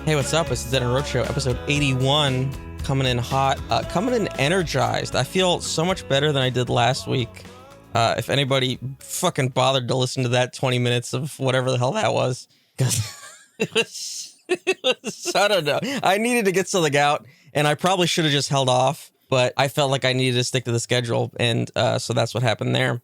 Hey, what's up? It's the Dead End Road Show, episode 81, coming in hot, coming in energized. I feel so much better than I did last week. If anybody fucking bothered to listen to that 20 minutes of whatever the hell that was, because it was, I don't know. I needed to get something out, and I probably should have just held off, but I felt like I needed to stick to the schedule, and so that's what happened there.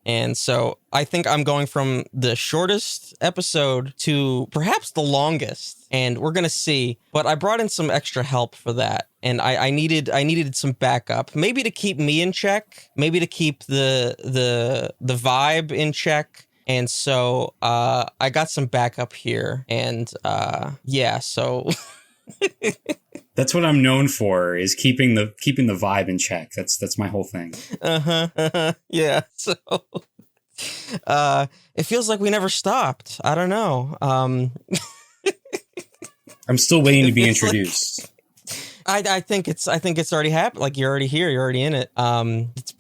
And so I think I'm going from the shortest episode to perhaps the longest, and we're gonna see. But I brought in some extra help for that, and I needed some backup, maybe to keep me in check, maybe to keep the vibe in check. And so I got some backup here, and yeah, so. That's what I'm known for, is keeping the vibe in check. That's my whole thing. Yeah. So it feels like we never stopped. I don't know. I'm still waiting to be introduced. I think it's already happened. Like, you're already here. You're already in it.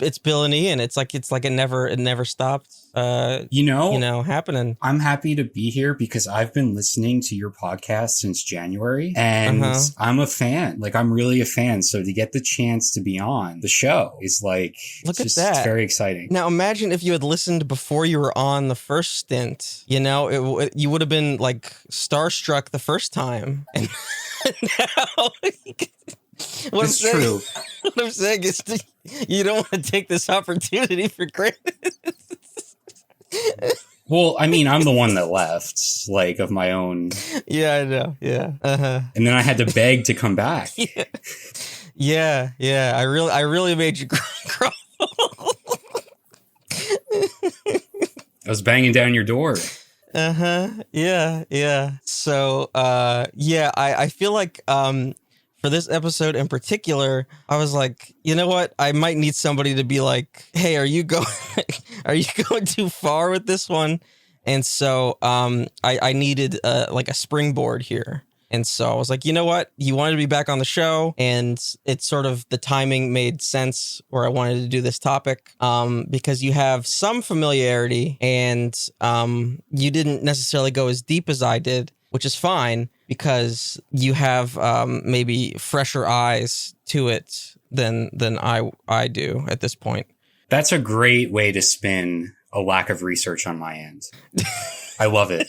It's Bill and Ian. It's like it never stopped. Happening. I'm happy to be here because I've been listening to your podcast since January, and I'm a fan. Like, I'm really a fan. So to get the chance to be on the show is like, look it's at that. It's very exciting. Now imagine if you had listened before you were on the first stint. You know, you would have been like starstruck the first time, and now. It's true. What I'm saying is, you don't want to take this opportunity for granted. Well, I mean, I'm the one that left, like, of my own. Yeah, I know. Yeah. And then I had to beg to come back. Yeah. I really made you crawl. I was banging down your door. Yeah. So, I feel like, for this episode in particular, I was like, you know what? I might need somebody to be like, hey, are you going too far with this one? And so I needed like a springboard here. And so I was like, you know what? You wanted to be back on the show, and it's sort of the timing made sense where I wanted to do this topic because you have some familiarity, and you didn't necessarily go as deep as I did, which is fine because you have maybe fresher eyes to it than I do at this point. That's a great way to spin a lack of research on my end. I love it.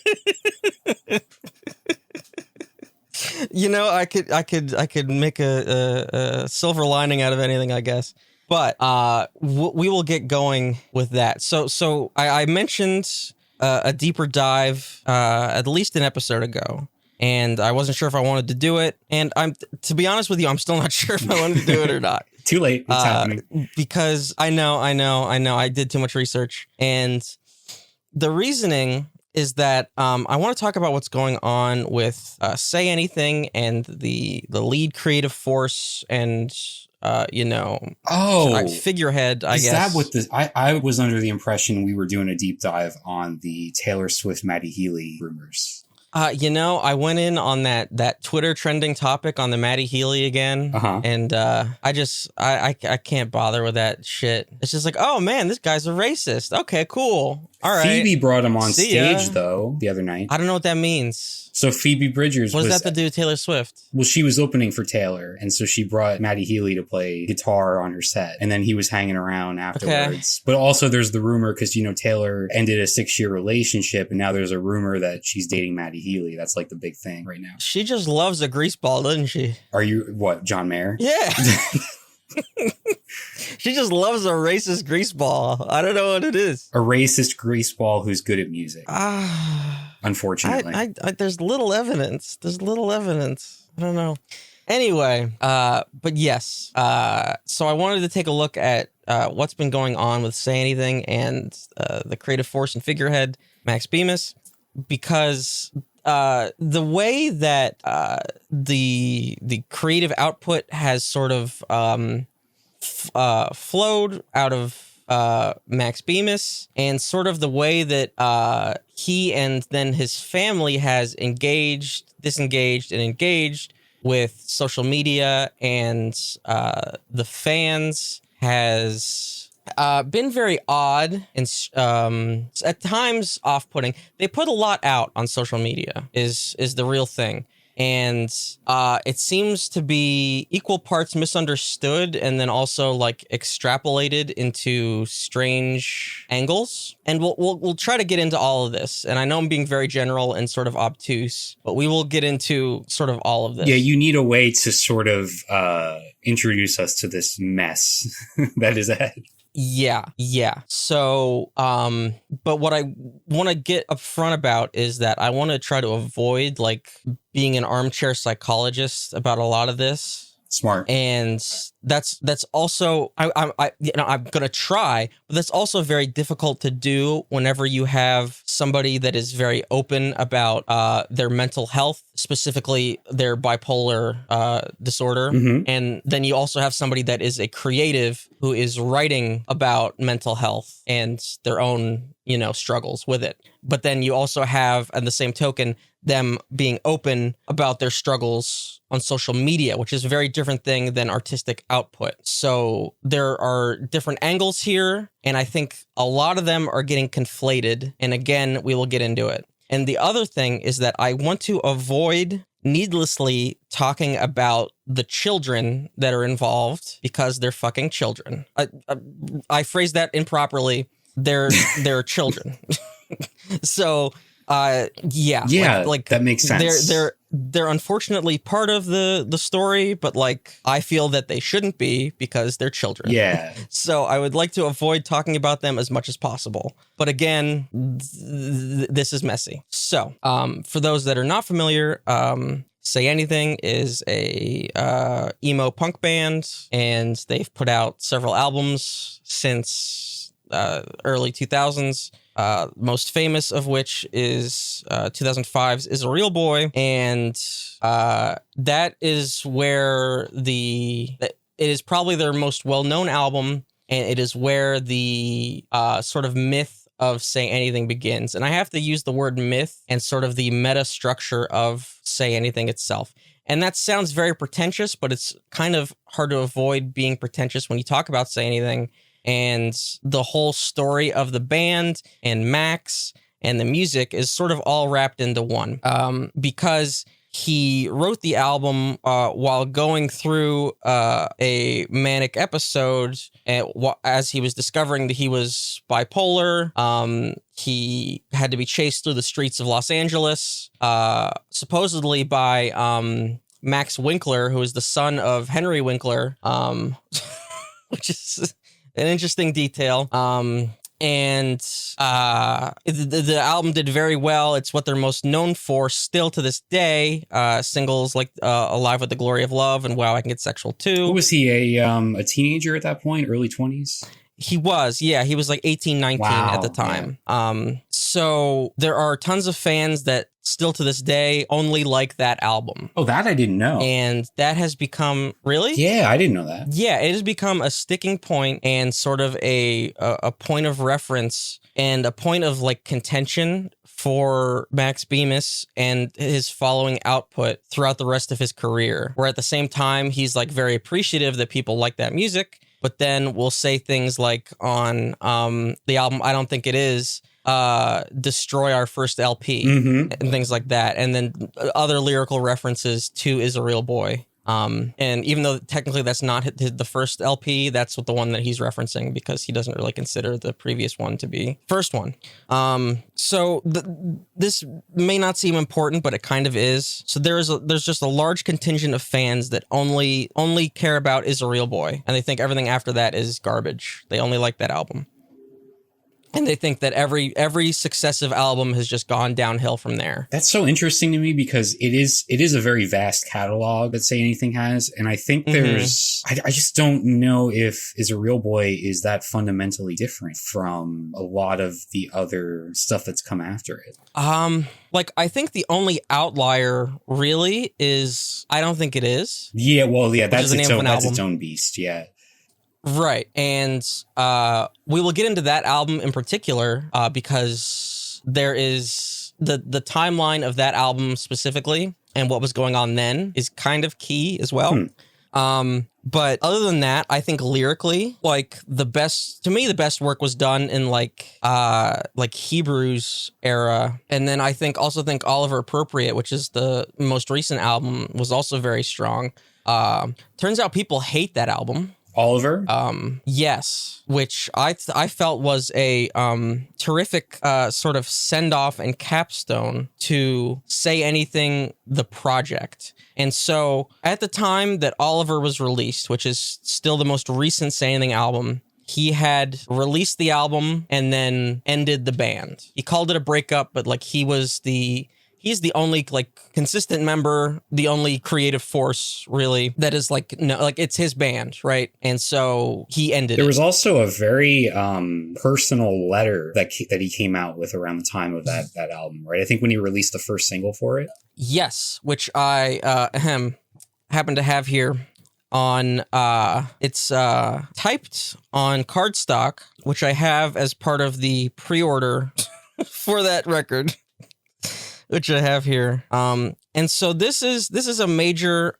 You know, I could make a silver lining out of anything, I guess. But we will get going with that. So I mentioned a deeper dive at least an episode ago, and I wasn't sure if I wanted to do it. And to be honest with you, I'm still not sure if I wanted to do it or not. Too late. It's happening. Because I know. I did too much research, and the reasoning is that I want to talk about what's going on with Say Anything and the lead creative force and figurehead. I guess. Is that what I was under the impression we were doing a deep dive on the Taylor Swift Maddie Healy rumors. I went in on that Twitter trending topic on the Maddie Healy again, and I can't bother with that shit. It's just like, oh man, this guy's a racist. Okay, cool. All right. Phoebe brought him on stage though the other night. I don't know what that means. So Phoebe Bridgers. What does that have to do with Taylor Swift? Well, she was opening for Taylor, and so she brought Maddie Healy to play guitar on her set, and then he was hanging around afterwards. Okay. But also there's the rumor, because, Taylor ended a 6-year relationship, and now there's a rumor that she's dating Maddie Healy. That's like the big thing right now. She just loves a greaseball, doesn't she? Are you, what, John Mayer? Yeah. She just loves a racist greaseball. I don't know what it is. A racist greaseball who's good at music. Unfortunately. There's little evidence. I don't know. Anyway, but yes. So I wanted to take a look at what's been going on with Say Anything and the creative force and figurehead, Max Bemis, because the way that the creative output has sort of flowed out of Max Bemis, and sort of the way that he and then his family has disengaged, and engaged with social media and the fans has been very odd and at times off-putting. They put a lot out on social media is the real thing. and it seems to be equal parts misunderstood and then also like extrapolated into strange angles. And we'll try to get into all of this. And I know I'm being very general and sort of obtuse, but we will get into sort of all of this. Yeah, you need a way to sort of introduce us to this mess that is ahead. Yeah. So, but what I want to get upfront about is that I want to try to avoid like being an armchair psychologist about a lot of this. Smart. And that's also I'm gonna try, but that's also very difficult to do whenever you have somebody that is very open about their mental health, specifically their bipolar disorder. Mm-hmm. And then you also have somebody that is a creative who is writing about mental health and their own, struggles with it. But then you also have, at the same token, them being open about their struggles on social media, which is a very different thing than artistic output. So there are different angles here, and I think a lot of them are getting conflated. And again, we will get into it. And the other thing is that I want to avoid needlessly talking about the children that are involved because they're fucking children. I phrased that improperly. They're children. So like that makes sense. They're unfortunately part of the story, but like I feel that they shouldn't be because they're children. Yeah. So I would like to avoid talking about them as much as possible. But again, this is messy. So for those that are not familiar, Say Anything is a emo punk band, and they've put out several albums since early 2000s. Most famous of which is 2005's Is a Real Boy, and that is where it is probably their most well-known album, and it is where the sort of myth of Say Anything begins. And I have to use the word myth and sort of the meta structure of Say Anything itself. And that sounds very pretentious, but it's kind of hard to avoid being pretentious when you talk about Say Anything. And the whole story of the band and Max and the music is sort of all wrapped into one. Because he wrote the album while going through a manic episode, as he was discovering that he was bipolar. He had to be chased through the streets of Los Angeles, supposedly by Max Winkler, who is the son of Henry Winkler, which is an interesting detail. And the album did very well. It's what they're most known for still to this day. Singles like Alive with the Glory of Love and Wow, I Can Get Sexual Too. Was he a teenager at that point, early 20s? He was, yeah. He was like 18, 19 at the time. Yeah. So there are tons of fans that still to this day only like that album. Oh, that I didn't know. And that has become, really? Yeah, I didn't know that. Yeah, it has become a sticking point and sort of a point of reference and a point of like contention for Max Bemis and his following output throughout the rest of his career. Where at the same time, he's like very appreciative that people like that music, but then we'll say things like on the album I Don't Think It Is, Destroy Our First LP, and things like that, and then other lyrical references to Is a Real Boy. And even though technically that's not the first LP, that's what the one that he's referencing because he doesn't really consider the previous one to be first one. So this may not seem important, but it kind of is. So there's just a large contingent of fans that only care about Is a Real Boy, and they think everything after that is garbage. They only like that album. And they think that every successive album has just gone downhill from there. That's so interesting to me because it is a very vast catalog that Say Anything has. And I think there's, I just don't know if Is a Real Boy is that fundamentally different from a lot of the other stuff that's come after it. Like I think the only outlier really is I Don't Think It Is. Yeah, well, yeah, that's its own beast. Yeah. Right. And we will get into that album in particular because there is the timeline of that album specifically and what was going on then is kind of key as well. But other than that, I think lyrically, like the best work was done in like Hebrews era. And then I think Oliver Appropriate, which is the most recent album, was also very strong. Turns out people hate that album. Oliver? Yes, which I felt was a terrific sort of send off and capstone to Say Anything, the project. And so at the time that Oliver was released, which is still the most recent Say Anything album, he had released the album and then ended the band. He called it a breakup, but like he's the only like consistent member, the only creative force really that is like, no, like it's his band, right? And so he ended There it. was also a very personal letter that he came out with around the time of that album, right? I think when he released the first single for it. Yes, which I happen to have here on it's typed on cardstock, which I have as part of the pre-order for that record. Which I have here. And so this is a major,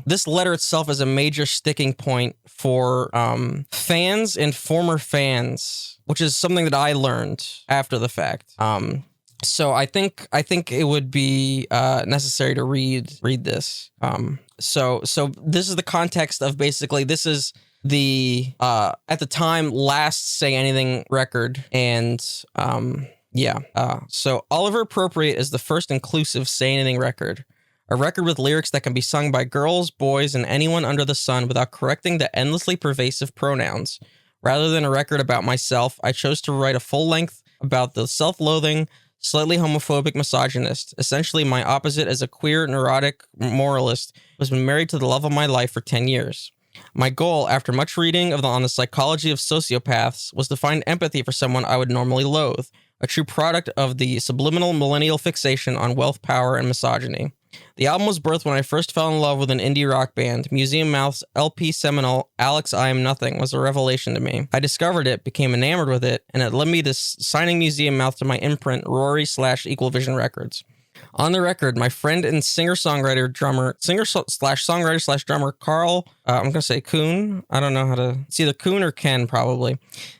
this letter itself is a major sticking point for fans and former fans, which is something that I learned after the fact. So I think it would be necessary to read this. So this is the context of basically this is the at the time last Say Anything record, and so Oliver Appropriate is the first inclusive Say Anything record, a record with lyrics that can be sung by girls, boys, and anyone under the sun without correcting the endlessly pervasive pronouns. Rather than a record about myself, I chose to write a full length about the self-loathing, slightly homophobic misogynist, essentially my opposite as a queer, neurotic moralist who has been married to the love of my life for 10 years. My goal, after much reading on the psychology of sociopaths, was to find empathy for someone I would normally loathe, a true product of the subliminal millennial fixation on wealth, power, and misogyny. The album was birthed when I first fell in love with an indie rock band. Museum Mouth's LP seminal, Alex I Am Nothing, was a revelation to me. I discovered it, became enamored with it, and it led me to signing Museum Mouth to my imprint, Rory/Equal Vision Records. On the record, my friend and singer-songwriter drummer Carl, I'm going to say Kuhn, I don't know how to, it's either Kuhn or Ken probably,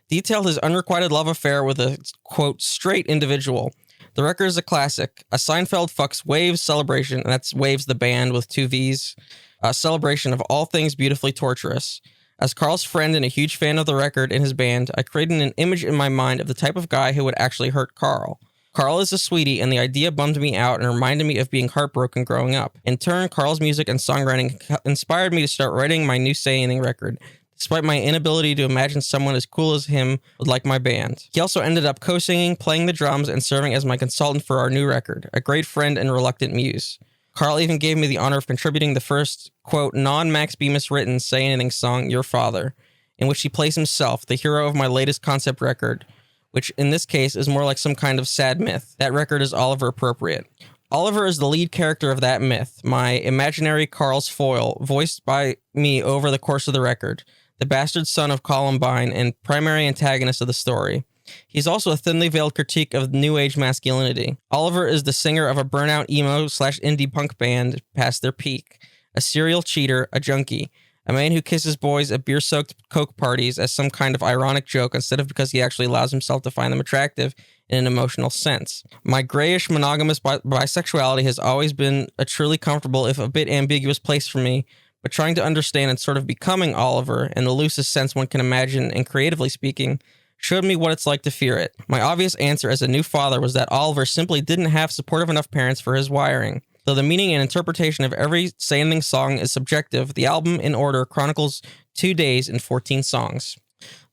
detailed his unrequited love affair with a, quote, straight individual. The record is a classic, a Seinfeld fucks Waves celebration, and that's Waves the band with 2 V's, a celebration of all things beautifully torturous. As Carl's friend and a huge fan of the record and his band, I created an image in my mind of the type of guy who would actually hurt Carl. Carl is a sweetie, and the idea bummed me out and reminded me of being heartbroken growing up. In turn, Carl's music and songwriting inspired me to start writing my new Say Anything record, despite my inability to imagine someone as cool as him would like my band. He also ended up co-singing, playing the drums, and serving as my consultant for our new record, a great friend and reluctant muse. Carl even gave me the honor of contributing the first, quote, non-Max Bemis written Say Anything song, Your Father, in which he plays himself, the hero of my latest concept record, which in this case is more like some kind of sad myth. That record is Oliver Appropriate. Oliver is the lead character of that myth, my imaginary Carl's foil, voiced by me over the course of the record, the bastard son of Columbine and primary antagonist of the story. He's also a thinly veiled critique of new age masculinity. Oliver is the singer of a burnout emo/indie punk band past their peak, a serial cheater, a junkie, a man who kisses boys at beer-soaked Coke parties as some kind of ironic joke instead of because he actually allows himself to find them attractive in an emotional sense. My grayish monogamous bisexuality has always been a truly comfortable, if a bit ambiguous, place for me, but trying to understand and sort of becoming Oliver, in the loosest sense one can imagine and creatively speaking, showed me what it's like to fear it. My obvious answer as a new father was that Oliver simply didn't have supportive enough parents for his wiring. Though the meaning and interpretation of every Say Anything song is subjective, the album, in order, chronicles 2 days and 14 songs.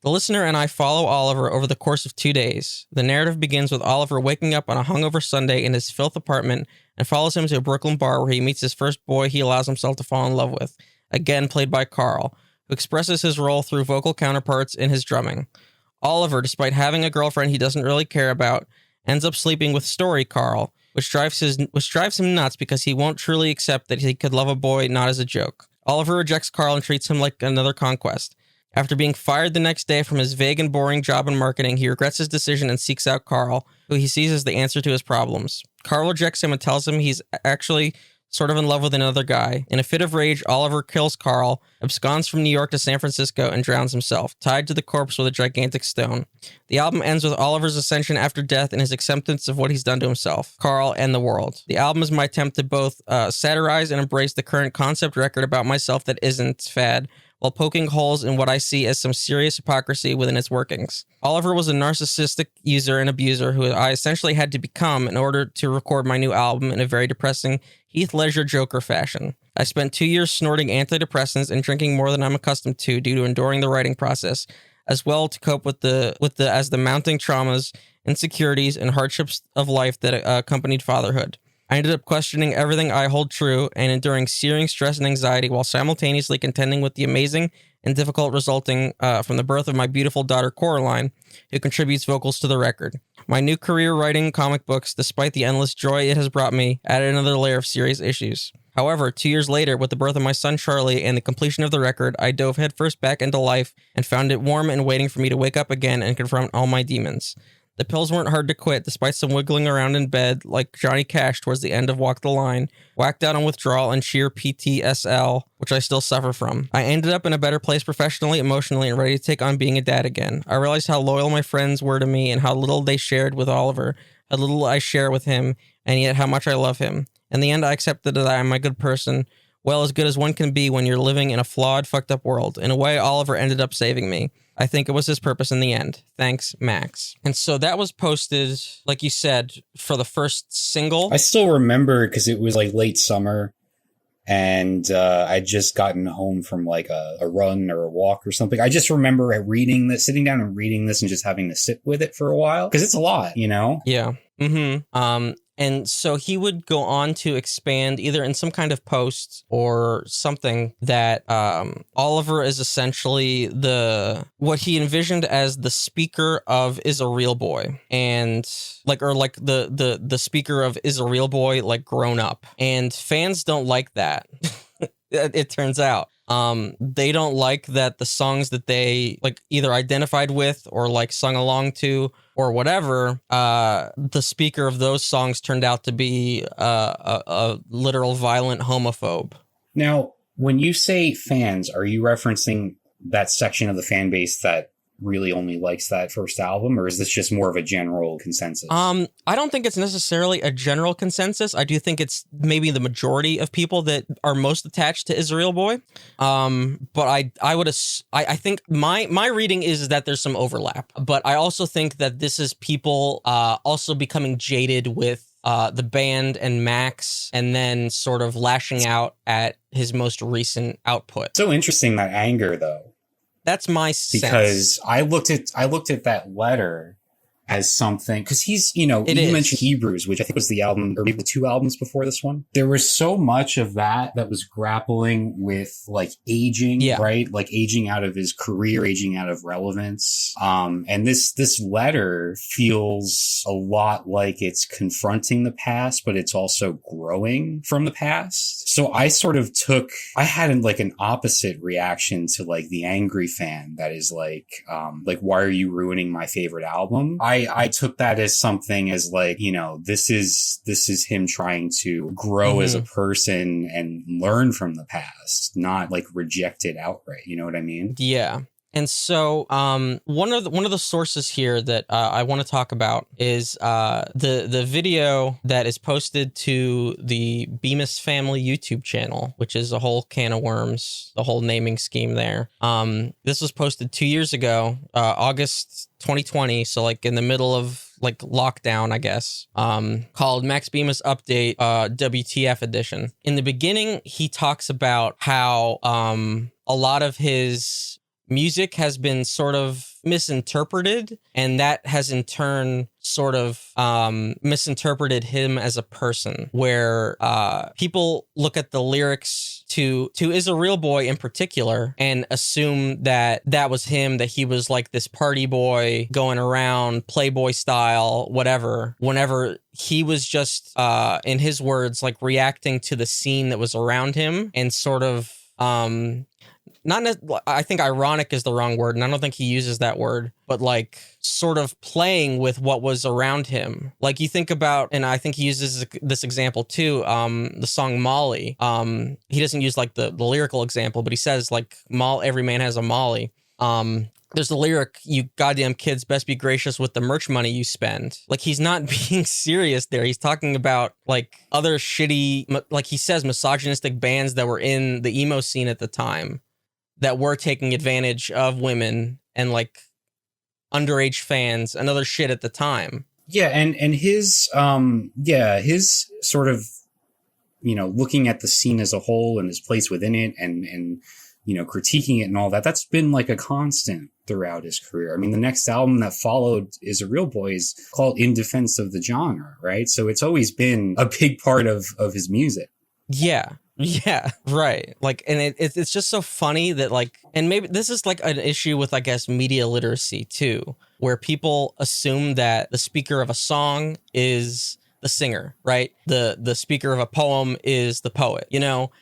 The listener and I follow Oliver over the course of 2 days. The narrative begins with Oliver waking up on a hungover Sunday in his filth apartment and follows him to a Brooklyn bar where he meets his first boy he allows himself to fall in love with, again played by Carl, who expresses his role through vocal counterparts in his drumming. Oliver, despite having a girlfriend he doesn't really care about, ends up sleeping with Story Carl, which drives him nuts because he won't truly accept that he could love a boy not as a joke. Oliver rejects Carl and treats him like another conquest. After being fired the next day from his vague and boring job in marketing, he regrets his decision and seeks out Carl, who he sees as the answer to his problems. Carl rejects him and tells him he's actually sort of in love with another guy. In a fit of rage, Oliver kills Carl, absconds from New York to San Francisco, and drowns himself, tied to the corpse with a gigantic stone. The album ends with Oliver's ascension after death and his acceptance of what he's done to himself, Carl, and the world. The album is my attempt to both satirize and embrace the current concept record about myself that isn't fad, while poking holes in what I see as some serious hypocrisy within its workings. Oliver was a narcissistic user and abuser who I essentially had to become in order to record my new album in a very depressing Heath Ledger Joker fashion. I spent 2 years snorting antidepressants and drinking more than I'm accustomed to due to enduring the writing process, as well to cope with the mounting traumas, insecurities, and hardships of life that accompanied fatherhood. I ended up questioning everything I hold true and enduring searing stress and anxiety while simultaneously contending with the amazing and difficult resulting from the birth of my beautiful daughter Coraline, who contributes vocals to the record. My new career writing comic books, despite the endless joy it has brought me, added another layer of serious issues. However, 2 years later, with the birth of my son Charlie and the completion of the record, I dove headfirst back into life and found it warm and waiting for me to wake up again and confront all my demons. The pills weren't hard to quit, despite some wiggling around in bed like Johnny Cash towards the end of Walk the Line, whacked out on withdrawal and sheer PTSL, which I still suffer from. I ended up in a better place professionally, emotionally, and ready to take on being a dad again. I realized how loyal my friends were to me and how little they shared with Oliver, how little I share with him, and yet how much I love him. In the end, I accepted that I am a good person, well, as good as one can be when you're living in a flawed, fucked up world. In a way, Oliver ended up saving me. I think it was his purpose in the end. Thanks, Max. And so that was posted, like you said, for the first single. I still remember because it was like late summer and I'd just gotten home from like a run or a walk or something. I just remember reading this, sitting down and reading this and just having to sit with it for a while because it's a lot, you know? Yeah. Mm-hmm. And so he would go on to expand either in some kind of post or something that Oliver is essentially what he envisioned as the speaker of Is a Real Boy, and the speaker of Is a Real Boy, like grown up. And fans don't like that. It turns out. They don't like that the songs that they like either identified with or like sung along to or whatever, the speaker of those songs turned out to be a literal violent homophobe. Now, when you say fans, are you referencing that section of the fan base that really only likes that first album, or is this just more of a general consensus? I don't think it's necessarily a general consensus. I do think it's maybe the majority of people that are most attached to Is a Real Boy. But I think my reading is that there's some overlap, but I also think that this is people also becoming jaded with the band and Max, and then sort of lashing out at his most recent output. So interesting, that anger, though. That's my sense. Because I looked at that letter as something, because he's, you mentioned Hebrews, which I think was the album, or maybe the 2 albums before this one. There was so much of that was grappling with like aging, right? Like aging out of his career, aging out of relevance. And this letter feels a lot like it's confronting the past, but it's also growing from the past. So I had an opposite reaction to like the angry fan that is like, why are you ruining my favorite album? I took that as something as like, this is him trying to grow as a person and learn from the past, not like reject it outright. You know what I mean? Yeah. And so one of the sources here that I want to talk about is the video that is posted to the Bemis family YouTube channel, which is a whole can of worms, the whole naming scheme there. This was posted 2 years ago, August 2020, so like in the middle of like lockdown, I guess, called Max Bemis Update WTF Edition. In the beginning, he talks about how a lot of his music has been sort of misinterpreted, and that has in turn sort of misinterpreted him as a person, where people look at the lyrics to Is a Real Boy in particular and assume that was him, that he was like this party boy going around Playboy style, whatever, whenever he was just, in his words, like reacting to the scene that was around him and sort of I think ironic is the wrong word, and I don't think he uses that word, but like sort of playing with what was around him. Like you think about, and I think he uses this example too, the song Molly. He doesn't use like the lyrical example, but he says like every man has a Molly. There's the lyric, "You goddamn kids best be gracious with the merch money you spend." Like he's not being serious there. He's talking about like other shitty, like he says, misogynistic bands that were in the emo scene at the time that were taking advantage of women and like underage fans and other shit at the time. Yeah. And his sort of, looking at the scene as a whole and his place within it and critiquing it and all that, that's been like a constant throughout his career. I mean, the next album that followed is a Real Boys called In Defense of the Genre, right? So it's always been a big part of his music. Yeah, right. Like, and it's just so funny that like, and maybe this is like an issue with, I guess, media literacy too, where people assume that the speaker of a song is the singer, right? The speaker of a poem is the poet,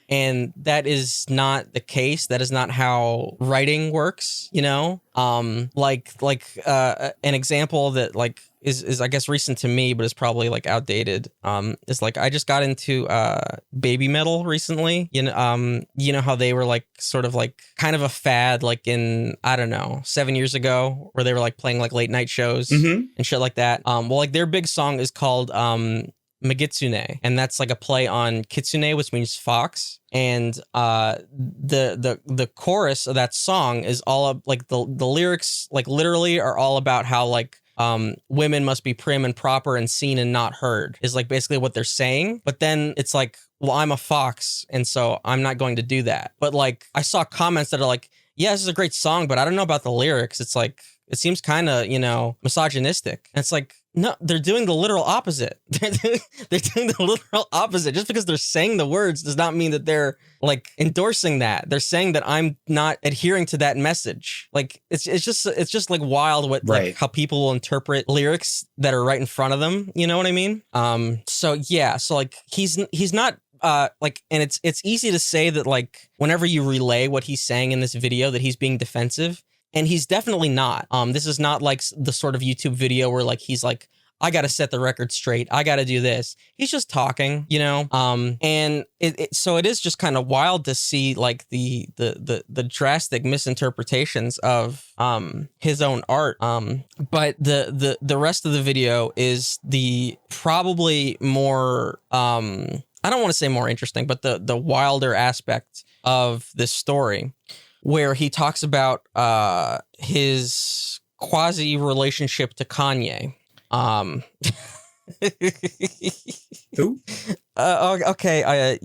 and that is not the case. That is not how writing works, an example that like is I guess recent to me, but is probably like outdated. Is like I just got into baby metal recently. You know how they were like sort of like kind of a fad like in, I don't know, 7 years ago, where they were like playing like late night shows and shit like that. Well, like their big song is called Megitsune, and that's like a play on kitsune, which means fox. And the chorus of that song is all of like the lyrics like literally are all about how like women must be prim and proper and seen and not heard, is like basically what they're saying. But then it's like, well, I'm a fox, and so I'm not going to do that. But like I saw comments that are like, yeah, this is a great song, but I don't know about the lyrics. It's like, it seems kind of, misogynistic. And it's like, no, they're doing the literal opposite. They're doing the literal opposite. Just because they're saying the words does not mean that they're like endorsing that. They're saying that I'm not adhering to that message. Like it's just like wild what right. Like how people will interpret lyrics that are right in front of them. You know what I mean? So like he's not like, and it's easy to say that like whenever you relay what he's saying in this video that he's being defensive. And he's definitely not. This is not like the sort of YouTube video where like he's like, I got to set the record straight. I got to do this. He's just talking, and so it is just kind of wild to see like the drastic misinterpretations of his own art. But the rest of the video is the probably more I don't want to say more interesting, but the wilder aspect of this story, where he talks about his quasi relationship to Kanye. Who? Okay.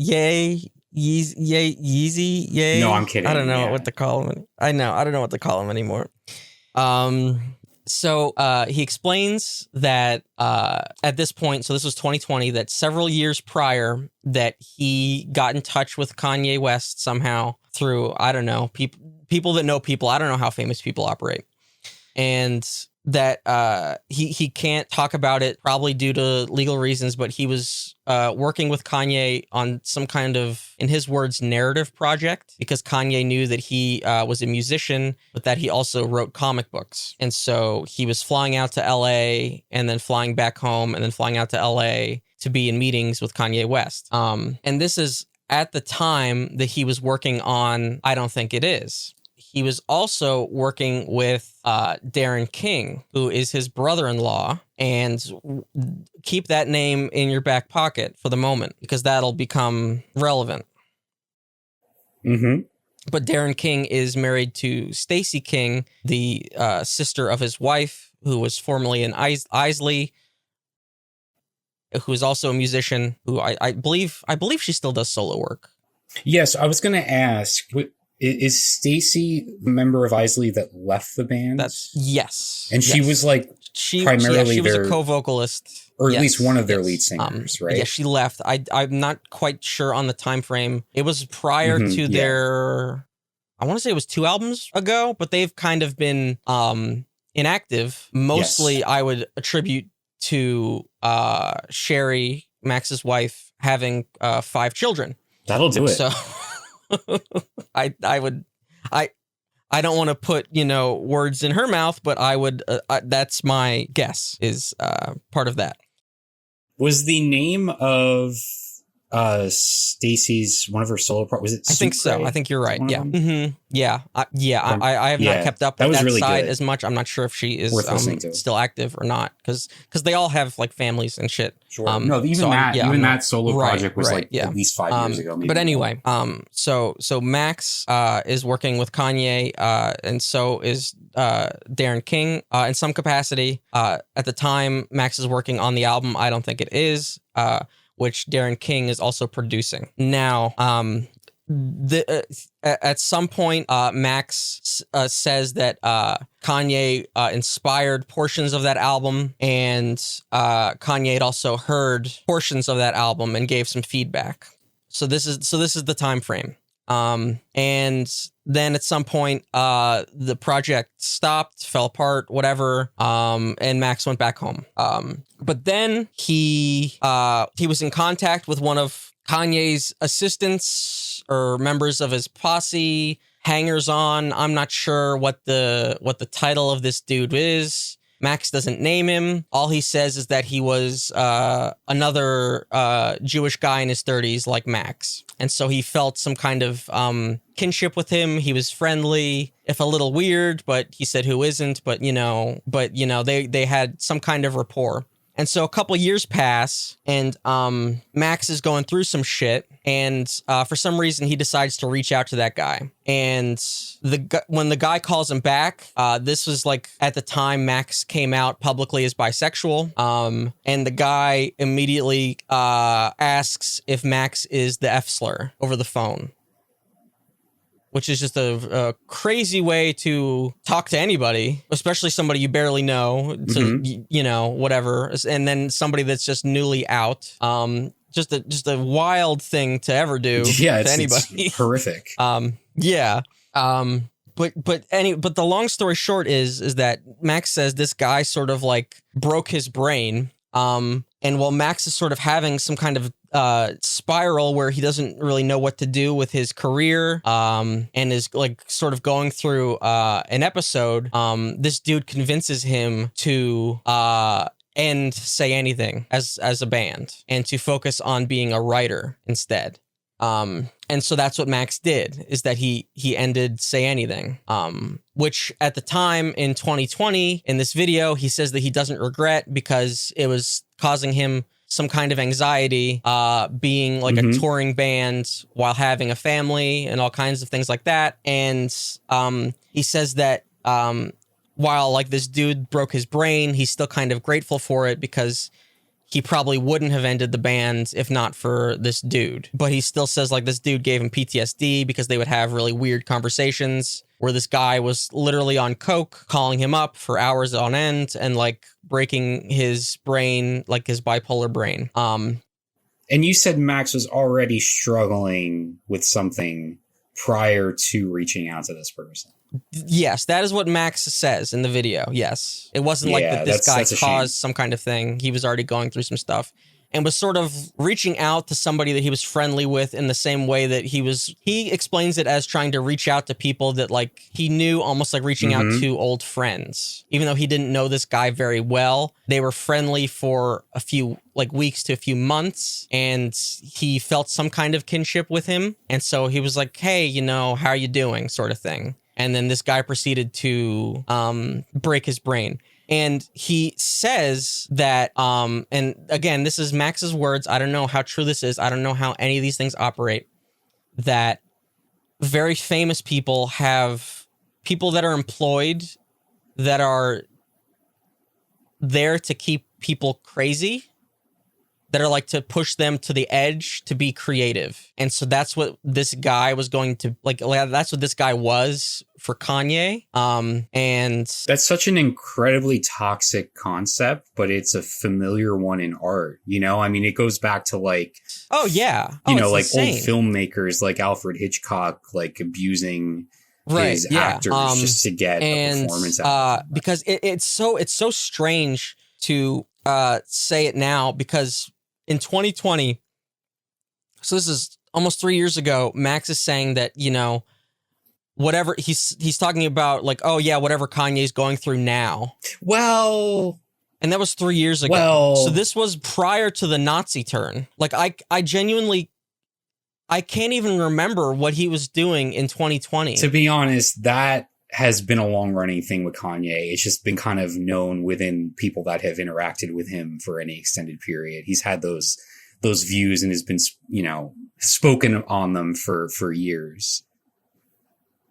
Yeezy. Yay. No, I'm kidding. I don't know what to call him. I don't know what to call him anymore. So he explains that at this point, so this was 2020, that several years prior that he got in touch with Kanye West somehow through, I don't know, people that know people. I don't know how famous people operate. And that he can't talk about it probably due to legal reasons, but he was working with Kanye on some kind of, in his words, narrative project, because Kanye knew that he was a musician, but that he also wrote comic books. And so he was flying out to LA and then flying back home and then flying out to LA to be in meetings with Kanye West. And this is at the time that he was working on I Don't Think It Is. He was also working with Darren King, who is his brother-in-law, and keep that name in your back pocket for the moment, because that'll become relevant. Mm-hmm. But Darren King is married to Stacey King, the sister of his wife, who was formerly in Isley, who is also a musician, who I believe she still does solo work. Yes, I was going to ask, is Stacey a member of Isley that left the band? Yes. And she was like primarily she was a co-vocalist. Or at least one of their lead singers, right? Yeah, she left. I'm not quite sure on the time frame. It was prior to their, I want to say it was 2 albums ago, but they've kind of been inactive. Mostly, yes. I would attribute to Sherry, Max's wife, having 5 children. That'll do it. So I would I don't want to put, words in her mouth, but I would, that's my guess is part of that. Was the name of Stacy's one of her solo was it? I think so. I think you're right. Yeah. Mm-hmm. Yeah. I have not kept up with that really side as much. I'm not sure if she is still active or not because they all have like families and shit. Sure. No, even that solo project was at least 5 years ago. Maybe but anyway, so Max is working with Kanye, and so is Darren King in some capacity. At the time, Max is working on the album. I don't think it is. Which Darren King is also producing. Now, at some point, Max says that Kanye inspired portions of that album, and Kanye had also heard portions of that album and gave some feedback. So this is the time frame. And then at some point, the project stopped, fell apart, whatever. And Max went back home. But then he was in contact with one of Kanye's assistants or members of his posse, hangers on. I'm not sure what the title of this dude is. Max doesn't name him. All he says is that he was another Jewish guy in his 30s like Max. And so he felt some kind of kinship with him. He was friendly, if a little weird, but he said who isn't, but they had some kind of rapport. And so a couple years pass, and Max is going through some shit, and for some reason he decides to reach out to that guy. And when the guy calls him back, this was like at the time Max came out publicly as bisexual, and the guy immediately asks if Max is the F slur over the phone. Which is just a crazy way to talk to anybody, especially somebody you barely know, whatever. And then somebody that's just newly out. Just a wild thing to ever do to anybody. It's horrific. But the long story short is that Max says this guy sort of like broke his brain. And while Max is sort of having some kind of spiral where he doesn't really know what to do with his career, and is like sort of going through an episode, this dude convinces him to end Say Anything as a band and to focus on being a writer instead. And so that's what Max did, is that he ended Say Anything, which at the time in 2020, in this video, he says that he doesn't regret because it was causing him some kind of anxiety, being like a touring band while having a family and all kinds of things like that. And he says that while like this dude broke his brain, he's still kind of grateful for it because he probably wouldn't have ended the band if not for this dude. But he still says like this dude gave him PTSD because they would have really weird conversations where this guy was literally on coke, calling him up for hours on end and like breaking his brain, like his bipolar brain. And you said Max was already struggling with something prior to reaching out to this person. Yes, that is what Max says in the video. Yes. It wasn't like that this guy caused some kind of thing. He was already going through some stuff and was sort of reaching out to somebody that he was friendly with in the same way that he explains it as trying to reach out to people that like he knew, almost like reaching out to old friends. Even though he didn't know this guy very well, they were friendly for a few like weeks to a few months, and he felt some kind of kinship with him. And so he was like, hey, how are you doing, sort of thing. And then this guy proceeded to break his brain. And he says that, and again, this is Max's words. I don't know how true this is. I don't know how any of these things operate. That very famous people have people that are employed that are there to keep people crazy, that are like to push them to the edge to be creative. And so that's what this guy was going to that's what this guy was for Kanye. And that's such an incredibly toxic concept, but it's a familiar one in art. I mean, it goes back to like, like insane. Old filmmakers like Alfred Hitchcock, like abusing his actors just to get a performance out of them. Because it's so strange to say it now, because in 2020, so this is almost 3 years ago, Max is saying that, whatever he's talking about, like, oh yeah, whatever Kanye's going through now. Well, and that was 3 years ago. Well, so this was prior to the Nazi turn. Like, I genuinely, I can't even remember what he was doing in 2020. To be honest, that has been a long running thing with Kanye. It's just been kind of known within people that have interacted with him for any extended period. He's had those views and has been, you know, spoken on them for years.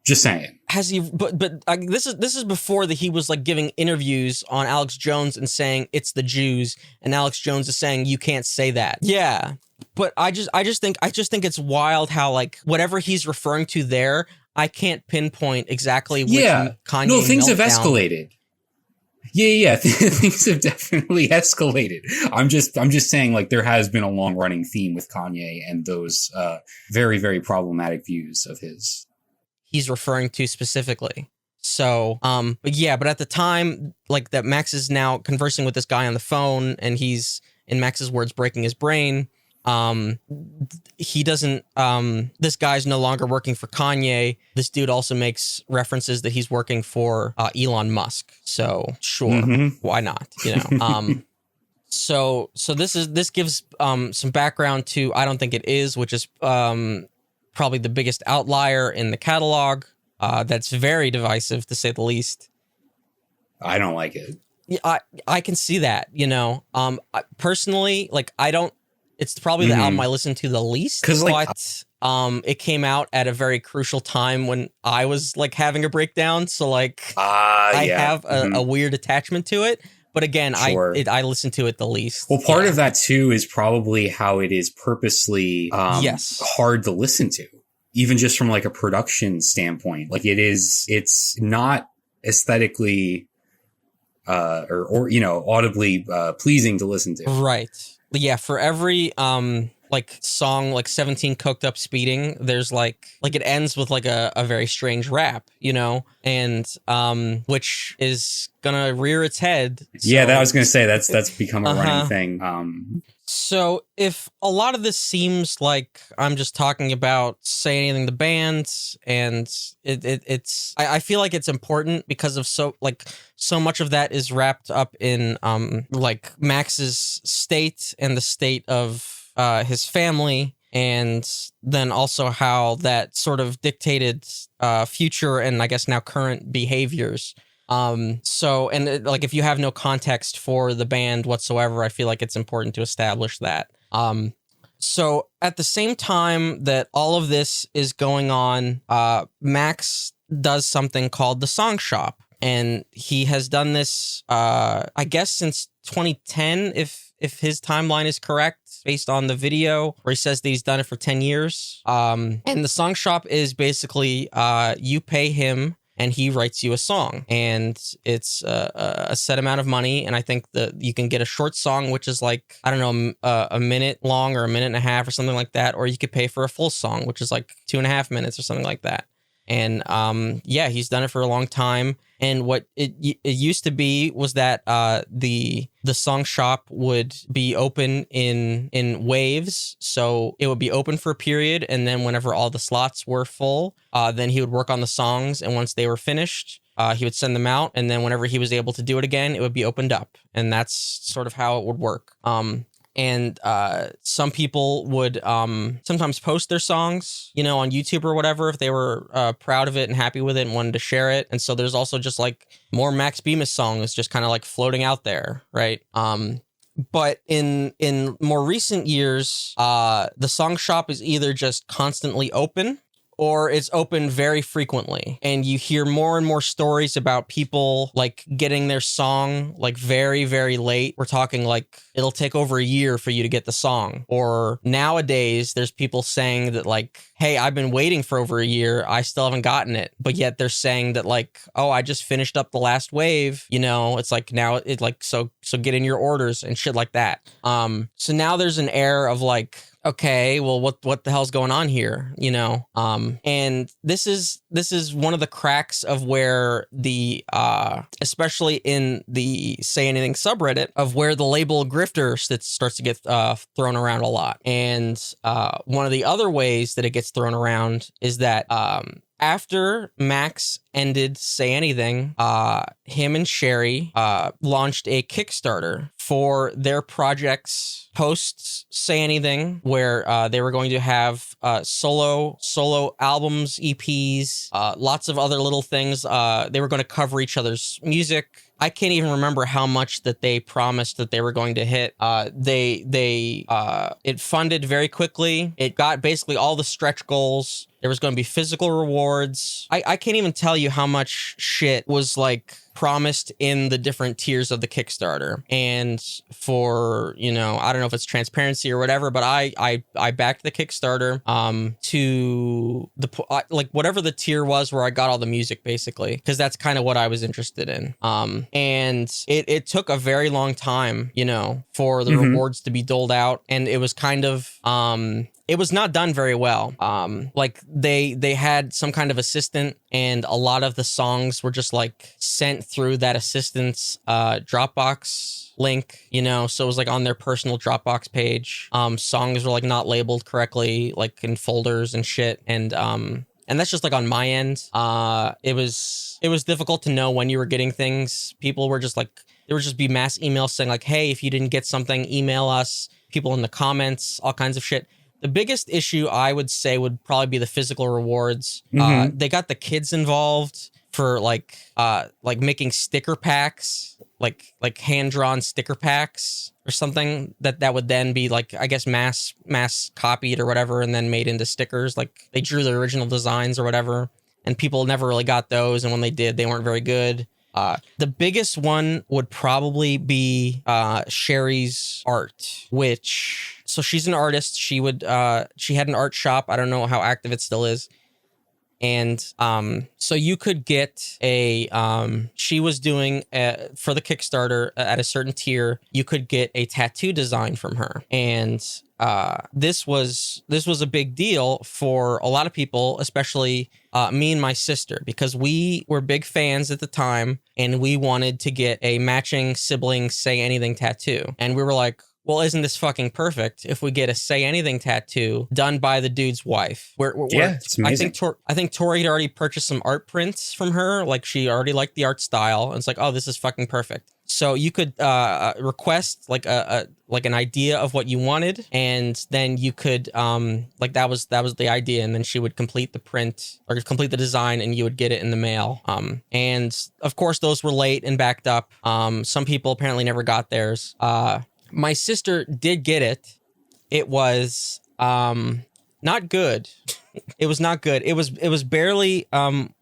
Just saying. Has he? But this is before that he was like giving interviews on Alex Jones and saying it's the Jews, and Alex Jones is saying you can't say that. Yeah, but I just think it's wild how, like, whatever he's referring to there, I can't pinpoint exactly which Kanye. No, things have meltdown. escalated. Yeah, things have definitely escalated. I'm just saying, like, there has been a long running theme with Kanye and those very, very problematic views of his. He's referring to specifically. So, but at the time, like, that Max is now conversing with this guy on the phone, and he's, in Max's words, breaking his brain. He doesn't, this guy's no longer working for Kanye. This dude also makes references that he's working for Elon Musk. So sure, why not? You know, so this gives some background to I Don't Think It Is, which is probably the biggest outlier in the catalog. That's very divisive, to say the least. I don't like it. Yeah, I can see that, you know. Personally, like, I don't. It's probably the album I listen to the least, but it came out at a very crucial time when I was, like, having a breakdown. So, like, I have a weird attachment to it. But again, sure. I listen to it the least. Well, part of that too is probably how it is purposely hard to listen to, even just from, like, a production standpoint. Like, it's not aesthetically or you know, audibly pleasing to listen to. Right. Yeah, for every like song, like 17 Coked Up Speeding, there's like it ends with like a very strange rap, you know, and which is gonna rear its head. So, yeah, that I was gonna say that's become a running thing. So if a lot of this seems like I'm just talking about Say Anything the band, and it's I feel like it's important because of so much of that is wrapped up in like Max's state and the state of his family, and then also how that sort of dictated future and I guess now current behaviors. Like, if you have no context for the band whatsoever, I feel like it's important to establish that. So at the same time that all of this is going on, Max does something called the Song Shop, and he has done this, I guess, since 2010, if his timeline is correct, based on the video where he says that he's done it for 10 years. And the Song Shop is basically, you pay him and he writes you a song, and it's a set amount of money. And I think that you can get a short song, which is like, I don't know, a minute long or a minute and a half or something like that. Or you could pay for a full song, which is like 2.5 minutes or something like that. And he's done it for a long time. And what it used to be was that the Song Shop would be open in waves. So it would be open for a period, and then whenever all the slots were full, then he would work on the songs. And once they were finished, he would send them out. And then whenever he was able to do it again, it would be opened up. And that's sort of how it would work. And some people would sometimes post their songs, you know, on YouTube or whatever, if they were proud of it and happy with it and wanted to share it. And so there's also just like more Max Bemis songs just kind of like floating out there, right? But in more recent years, the Song Shop is either just constantly open, or it's open very frequently. And you hear more and more stories about people like getting their song like very, very late. We're talking like it'll take over a year for you to get the song. Or nowadays there's people saying that like, hey, I've been waiting for over a year, I still haven't gotten it. But yet they're saying that like, oh, I just finished up the last wave. You know, it's like now it like, so get in your orders and shit like that. So now there's an air of like, okay, well, what the hell's going on here? You know? And this is one of the cracks of where the, especially in the Say Anything subreddit, of where the label grifter starts to get thrown around a lot. And one of the other ways that it gets thrown around is that after Max ended Say Anything, him and Sherry launched a Kickstarter for their projects post Say Anything, where they were going to have solo albums, EPs, lots of other little things. They were going to cover each other's music. I can't even remember how much that they promised that they were going to hit. It funded very quickly. It got basically all the stretch goals. There was going to be physical rewards. I can't even tell you how much shit was like promised in the different tiers of the Kickstarter. And for, I don't know if it's transparency or whatever, but I backed the Kickstarter to the like whatever the tier was where I got all the music, basically, because that's kind of what I was interested in. And it took a very long time, for the rewards to be doled out, and it was kind of it was not done very well. Like they had some kind of assistant, and a lot of the songs were just like sent through that assistant's Dropbox link, so it was like on their personal Dropbox page. Songs were like not labeled correctly, like in folders and shit. And that's just like on my end. It was difficult to know when you were getting things. People were just like, there would just be mass emails saying like, hey, if you didn't get something, email us. People in the comments, all kinds of shit. The biggest issue I would say would probably be the physical rewards. They got the kids involved for like making sticker packs, like hand-drawn sticker packs or something that would then be like, I guess, mass copied or whatever, and then made into stickers. Like they drew the original designs or whatever, and people never really got those. And when they did, they weren't very good. The biggest one would probably be Sherry's art, so she's an artist. She had an art shop. I don't know how active it still is. And so you could get she was doing for the Kickstarter at a certain tier, you could get a tattoo design from her. And this was a big deal for a lot of people, especially me and my sister, because we were big fans at the time, and we wanted to get a matching sibling Say Anything tattoo. And we were like, well, isn't this fucking perfect if we get a Say Anything tattoo done by the dude's wife? It's amazing. I think Tori had already purchased some art prints from her. Like she already liked the art style, and it's like, oh, this is fucking perfect. So you could request like an idea of what you wanted, and then you could like that was the idea, and then she would complete the print or complete the design, and you would get it in the mail. And of course those were late and backed up. Some people apparently never got theirs. My sister did get it. It was not good. It was not good. It was barely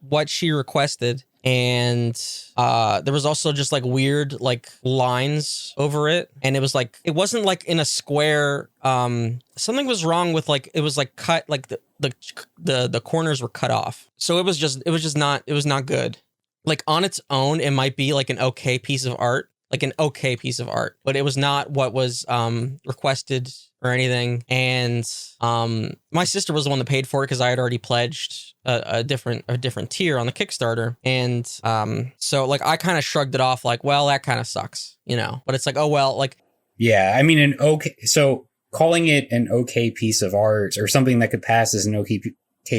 what she requested. And there was also just like weird like lines over it, and it was like it wasn't like in a square. Something was wrong with like it was like cut, like the corners were cut off. So it was not good. Like on its own, it might be like an okay piece of art. But it was not what was requested or anything. And my sister was the one that paid for it because I had already pledged a different tier on the Kickstarter. And so like I kind of shrugged it off like, well, that kind of sucks, but it's like, oh, well, like. Yeah, I mean, so calling it an okay piece of art or something that could pass as an okay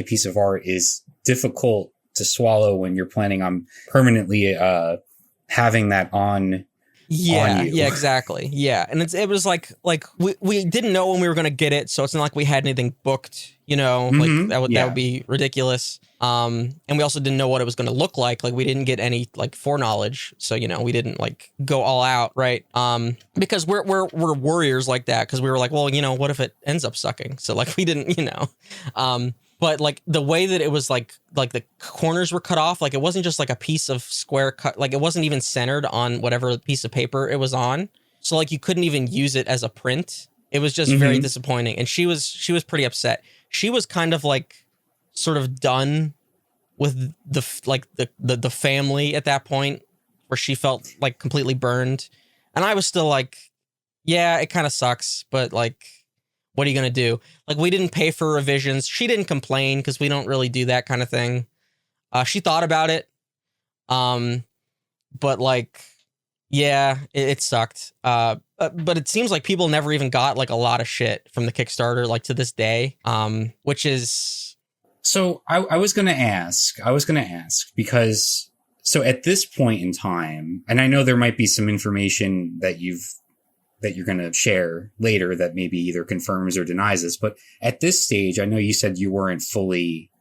piece of art is difficult to swallow when you're planning on permanently having that on. Yeah, exactly. Yeah. And it was like we didn't know when we were going to get it. So it's not like we had anything booked, like that would be ridiculous. And we also didn't know what it was going to look like. Like we didn't get any like foreknowledge. So, we didn't like go all out. Right. Because we're warriors like that. Cause we were like, well, what if it ends up sucking? So like we didn't, but like the way that it was like the corners were cut off, like it wasn't just like a piece of square cut, like it wasn't even centered on whatever piece of paper it was on. So like you couldn't even use it as a print. It was just very disappointing. And she was pretty upset. She was kind of like sort of done with the family at that point, where she felt like completely burned. And I was still like, yeah, it kind of sucks, but like, what are you going to do? Like, we didn't pay for revisions. She didn't complain because we don't really do that kind of thing. She thought about it. But like, yeah, it sucked. But it seems like people never even got like a lot of shit from the Kickstarter, like to this day, which is So I was going to ask because, so at this point in time, and I know there might be some information that you're going to share later that maybe either confirms or denies this, but at this stage, I know you said you weren't fully,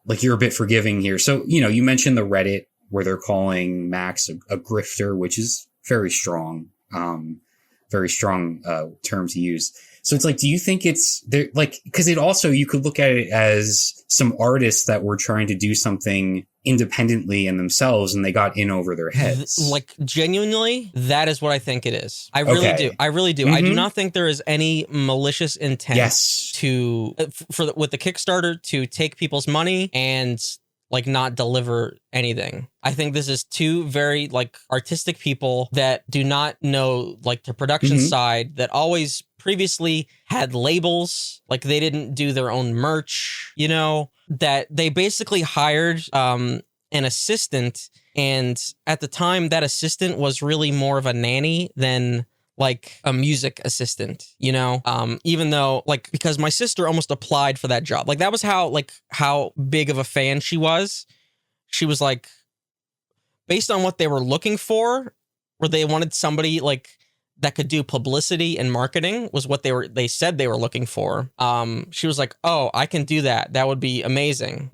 like, you're a bit forgiving here. So, you mentioned the Reddit where they're calling Max a grifter, which is very strong term to use. So it's like, do you think it's there? Like, because it also, you could look at it as some artists that were trying to do something independently in themselves and they got in over their heads. Like, genuinely, that is what I think it is. I really do. I really do. Mm-hmm. I do not think there is any malicious intent with the Kickstarter to take people's money and like not deliver anything. I think this is two very like artistic people that do not know like the production side, that always previously had labels, like they didn't do their own merch, that they basically hired an assistant, and at the time that assistant was really more of a nanny than like a music assistant, even though like, because my sister almost applied for that job. Like that was how big of a fan she was. She was like, based on what they were looking for, where they wanted somebody like that could do publicity and marketing was what they said they were looking for. She was like, oh, I can do that. That would be amazing,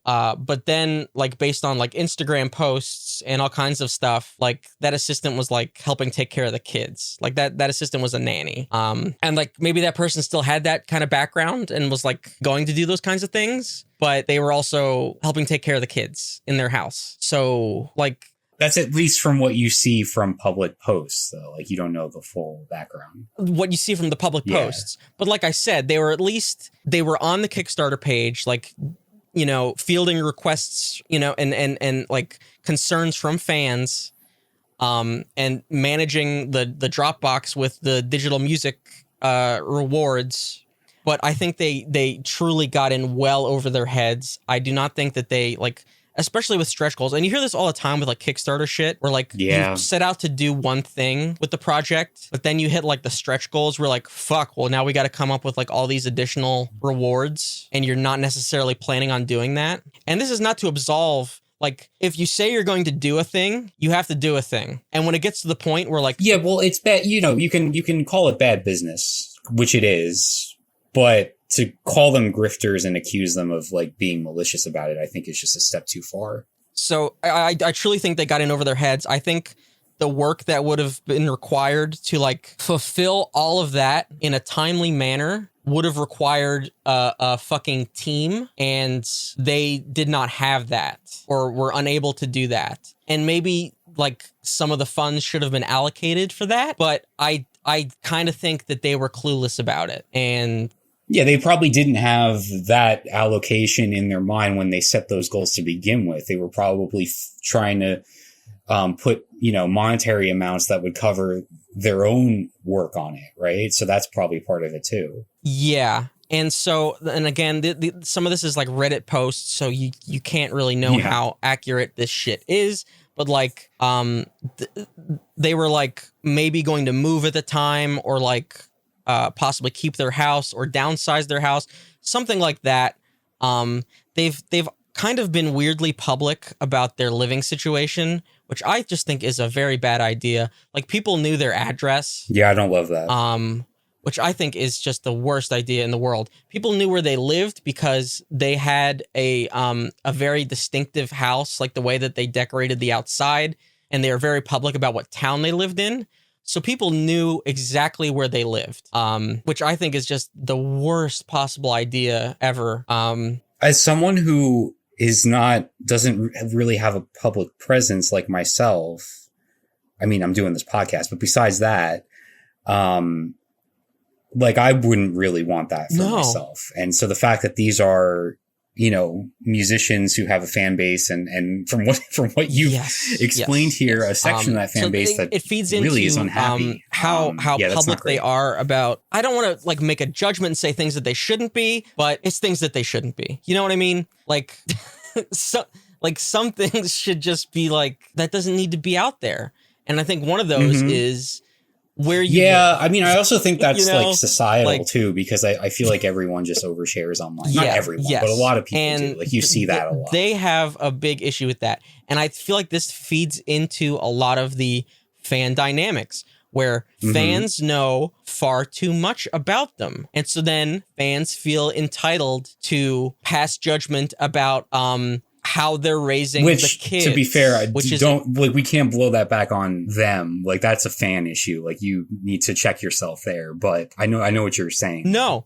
but then like based on like Instagram posts and all kinds of stuff, like that assistant was like helping take care of the kids. Like that assistant was a nanny. And like maybe that person still had that kind of background and was like going to do those kinds of things, but they were also helping take care of the kids in their house. So like, that's at least from what you see from public posts, though. Like, you don't know the full background. What you see from the public posts. But like I said, they were on the Kickstarter page, like, fielding requests, and like concerns from fans, and managing the Dropbox with the digital music rewards. But I think they truly got in well over their heads. I do not think that they like, especially with stretch goals. And you hear this all the time with like Kickstarter shit where like you set out to do one thing with the project, but then you hit like the stretch goals where like, fuck, well now we got to come up with like all these additional rewards and you're not necessarily planning on doing that. And this is not to absolve, like if you say you're going to do a thing, you have to do a thing. And when it gets to the point where like, yeah, well it's bad, you can call it bad business, which it is, but to call them grifters and accuse them of like being malicious about it, I think is just a step too far. So I truly think they got in over their heads. I think the work that would have been required to like fulfill all of that in a timely manner would have required a fucking team, and they did not have that or were unable to do that. And maybe like some of the funds should have been allocated for that, but I kind of think that they were clueless about it. And yeah, they probably didn't have that allocation in their mind when they set those goals to begin with. They were probably trying to put, monetary amounts that would cover their own work on it, right? So that's probably part of it too. Yeah. And so, and again, some of this is like Reddit posts, so you can't really know how accurate this shit is. But like, they were like maybe going to move at the time, or like, possibly keep their house or downsize their house, something like that. They've kind of been weirdly public about their living situation, which I just think is a very bad idea. Like people knew their address. Yeah, I don't love that. Which I think is just the worst idea in the world. People knew where they lived because they had a very distinctive house, like the way that they decorated the outside, and they were very public about what town they lived in. So people knew exactly where they lived, which I think is just the worst possible idea ever. As someone who doesn't really have a public presence like myself, I mean, I'm doing this podcast, but besides that, like I wouldn't really want that for myself. And so the fact that these are, musicians who have a fan base, and from what you explained here, a section of that fan base that it feeds really into is unhappy. How public they are about. I don't want to like make a judgment and say things that they shouldn't be, but it's things that they shouldn't be. You know what I mean? Like, some things should just be like, that doesn't need to be out there. And I think one of those is where you Yeah, I mean, I also think that's like societal like, too, because I feel like everyone just overshares online. Not everyone, but a lot of people do. Like you see that a lot. They have a big issue with that. And I feel like this feeds into a lot of the fan dynamics where fans know far too much about them. And so then fans feel entitled to pass judgment about how they're raising the kids. To be fair, we can't blow that back on them. Like that's a fan issue. Like you need to check yourself there. But I know what you're saying. No,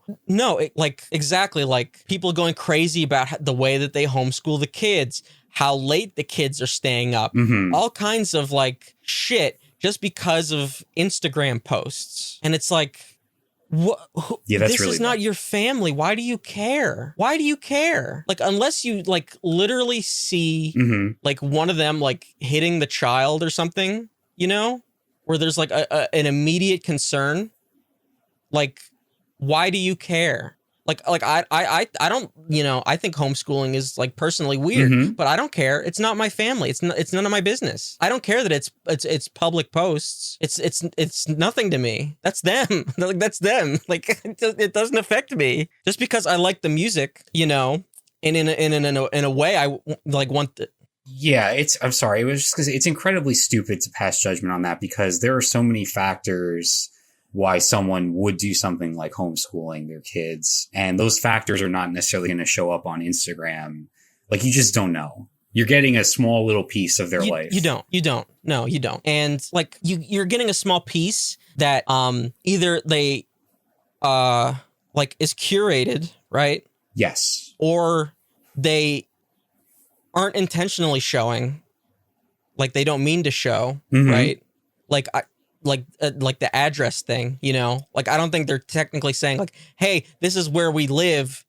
exactly. Like people going crazy about the way that they homeschool the kids, how late the kids are staying up, all kinds of like shit just because of Instagram posts. And it's like, this really is not your family. Why do you care? Why do you care? Like, unless you like literally see like one of them like hitting the child or something, where there's like an immediate concern. Like, why do you care? Like I don't, I think homeschooling is like personally weird, but I don't care. It's not my family. It's none of my business. I don't care that it's public posts. It's nothing to me. That's them. Like that's them. Like it doesn't affect me just because I like the music, and in a way I like want the. Yeah, I'm sorry. It was just because it's incredibly stupid to pass judgment on that because there are so many factors why someone would do something like homeschooling their kids. And those factors are not necessarily going to show up on Instagram. Like, you just don't know. You're getting a small little piece of their life. You don't. No, you don't. And like, you're getting a small piece that either they like is curated, right? Yes. Or they aren't intentionally showing. Like, they don't mean to show, right? Like the address thing, like I don't think they're technically saying like, hey, this is where we live.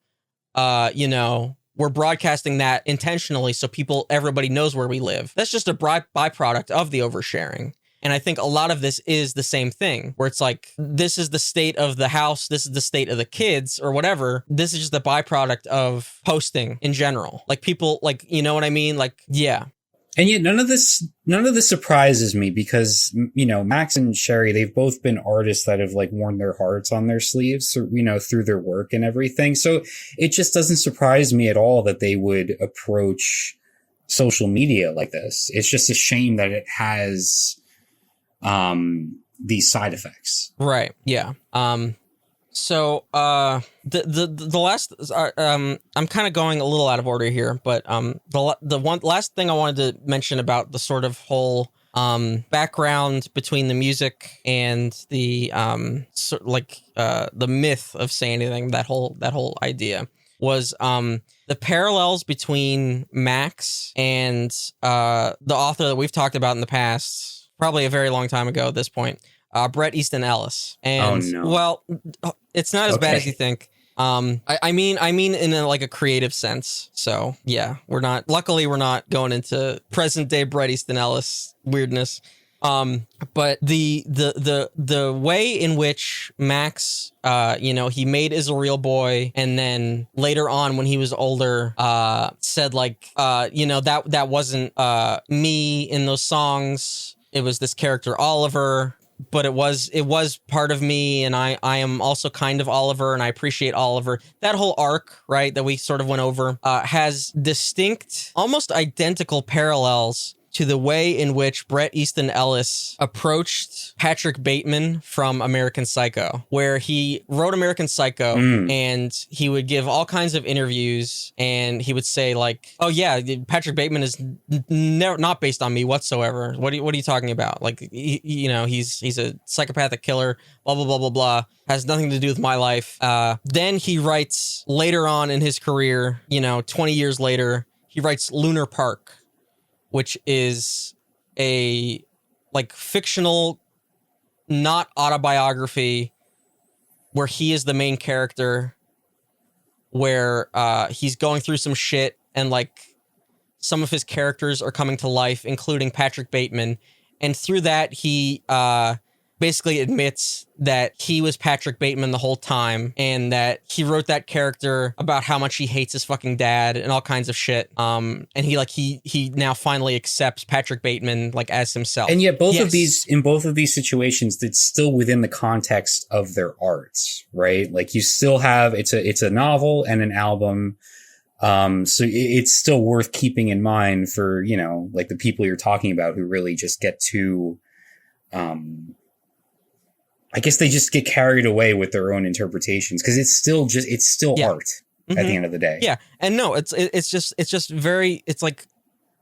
We're broadcasting that intentionally so everybody knows where we live. That's just a byproduct of the oversharing. And I think a lot of this is the same thing where it's like, this is the state of the house. This is the state of the kids or whatever. This is just the byproduct of posting in general. Like people like, you know what I mean? Like, yeah. And yet none of this surprises me because, Max and Sherry, they've both been artists that have like worn their hearts on their sleeves, through their work and everything. So it just doesn't surprise me at all that they would approach social media like this. It's just a shame that it has, these side effects. Right. Yeah. So the last I'm kind of going a little out of order here, but the last thing I wanted to mention about the sort of whole background between the music and the the myth of saying anything, that whole idea was the parallels between Max and the author that we've talked about in the past, probably a very long time ago at this point. Bret Easton Ellis. And well, it's not as bad as you think. I mean in a creative sense. So yeah, luckily we're not going into present day Bret Easton Ellis weirdness. But the way in which Max, he made Is a Real Boy, and then later on when he was older, said like, that wasn't me in those songs. It was this character Oliver. But it was part of me, and I am also kind of Oliver, and I appreciate Oliver. That whole arc, right, that we sort of went over, has distinct, almost identical parallels to the way in which Bret Easton Ellis approached Patrick Bateman from American Psycho, where he wrote American Psycho and he would give all kinds of interviews and he would say like, oh yeah, Patrick Bateman is not based on me whatsoever. What are you talking about? Like, he's a psychopathic killer, blah, blah, blah, blah, blah. Has nothing to do with my life. Then he writes later on in his career, 20 years later, he writes Lunar Park, which is a fictional, not autobiography, where he is the main character, where he's going through some shit and some of his characters are coming to life, including Patrick Bateman. And through that, he basically admits that he was Patrick Bateman the whole time and that he wrote that character about how much he hates his fucking dad and all kinds of shit. And he now finally accepts Patrick Bateman like as himself. And yet both of these situations, it's still within the context of their arts, right? Like you still have, it's a novel and an album. So it's still worth keeping in mind for, you know, like the people you're talking about who really just get too, I guess they just get carried away with their own interpretations because it's still art at the end of the day. Yeah. And no, it's just very, it's like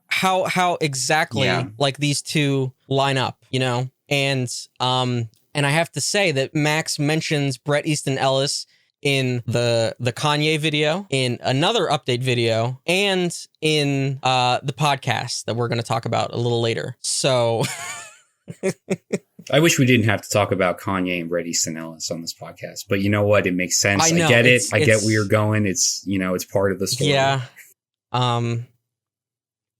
how exactly like these two line up, you know? And I have to say that Max mentions Bret Easton Ellis in the Kanye video, in another update video, and in the podcast that we're going to talk about a little later. So I wish we didn't have to talk about Kanye and Bret Easton Ellis on this podcast, but you know what? It makes sense. I get it. I get where you're going. It's, you know, it's part of the story. Yeah.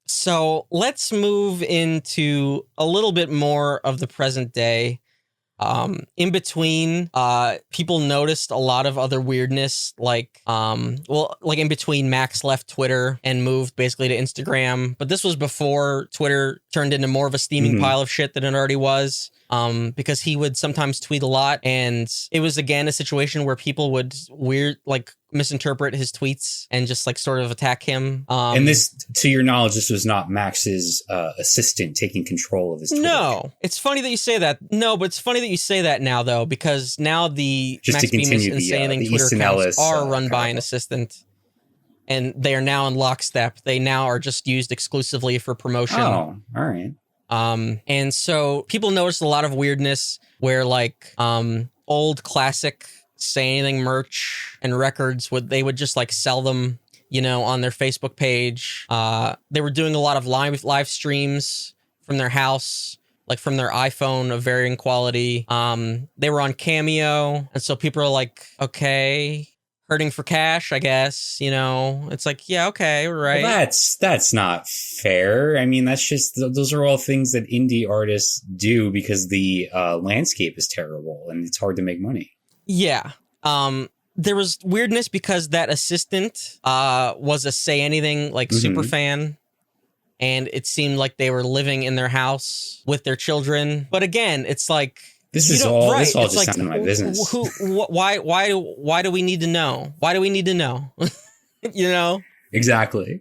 So let's move into a little bit more of the present day. In between, people noticed a lot of other weirdness, like in between Max left Twitter and moved basically to Instagram, but this was before Twitter turned into more of a steaming pile of shit than it already was. Because he would sometimes tweet a lot, and it was again a situation where people would misinterpret his tweets and just like sort of attack him. And this, to your knowledge, this was not Max's assistant taking control of his Twitter. No, it's funny that you say that. No, but it's funny that you say that now, though, because now the just Max Bemis and Saying Twitter Easton accounts Ellis, are run by an assistant, and they are now in lockstep. They now are just used exclusively for promotion. Oh, all right. And so people noticed a lot of weirdness where like old classic Say Anything merch and records they would just like sell them, you know, on their Facebook page. They were doing a lot of live streams from their house, like from their iPhone of varying quality. They were on Cameo, and so people are like, okay, hurting for cash, I guess, you know. It's like, yeah, okay, right. Well, that's not fair. I mean, that's just, those are all things that indie artists do because the landscape is terrible and it's hard to make money. Yeah. There was weirdness because that assistant was a Say Anything like super fan, and it seemed like they were living in their house with their children. But again, it's like, this all just like, none of my business. Why do we need to know? Why do we need to know? You know? Exactly.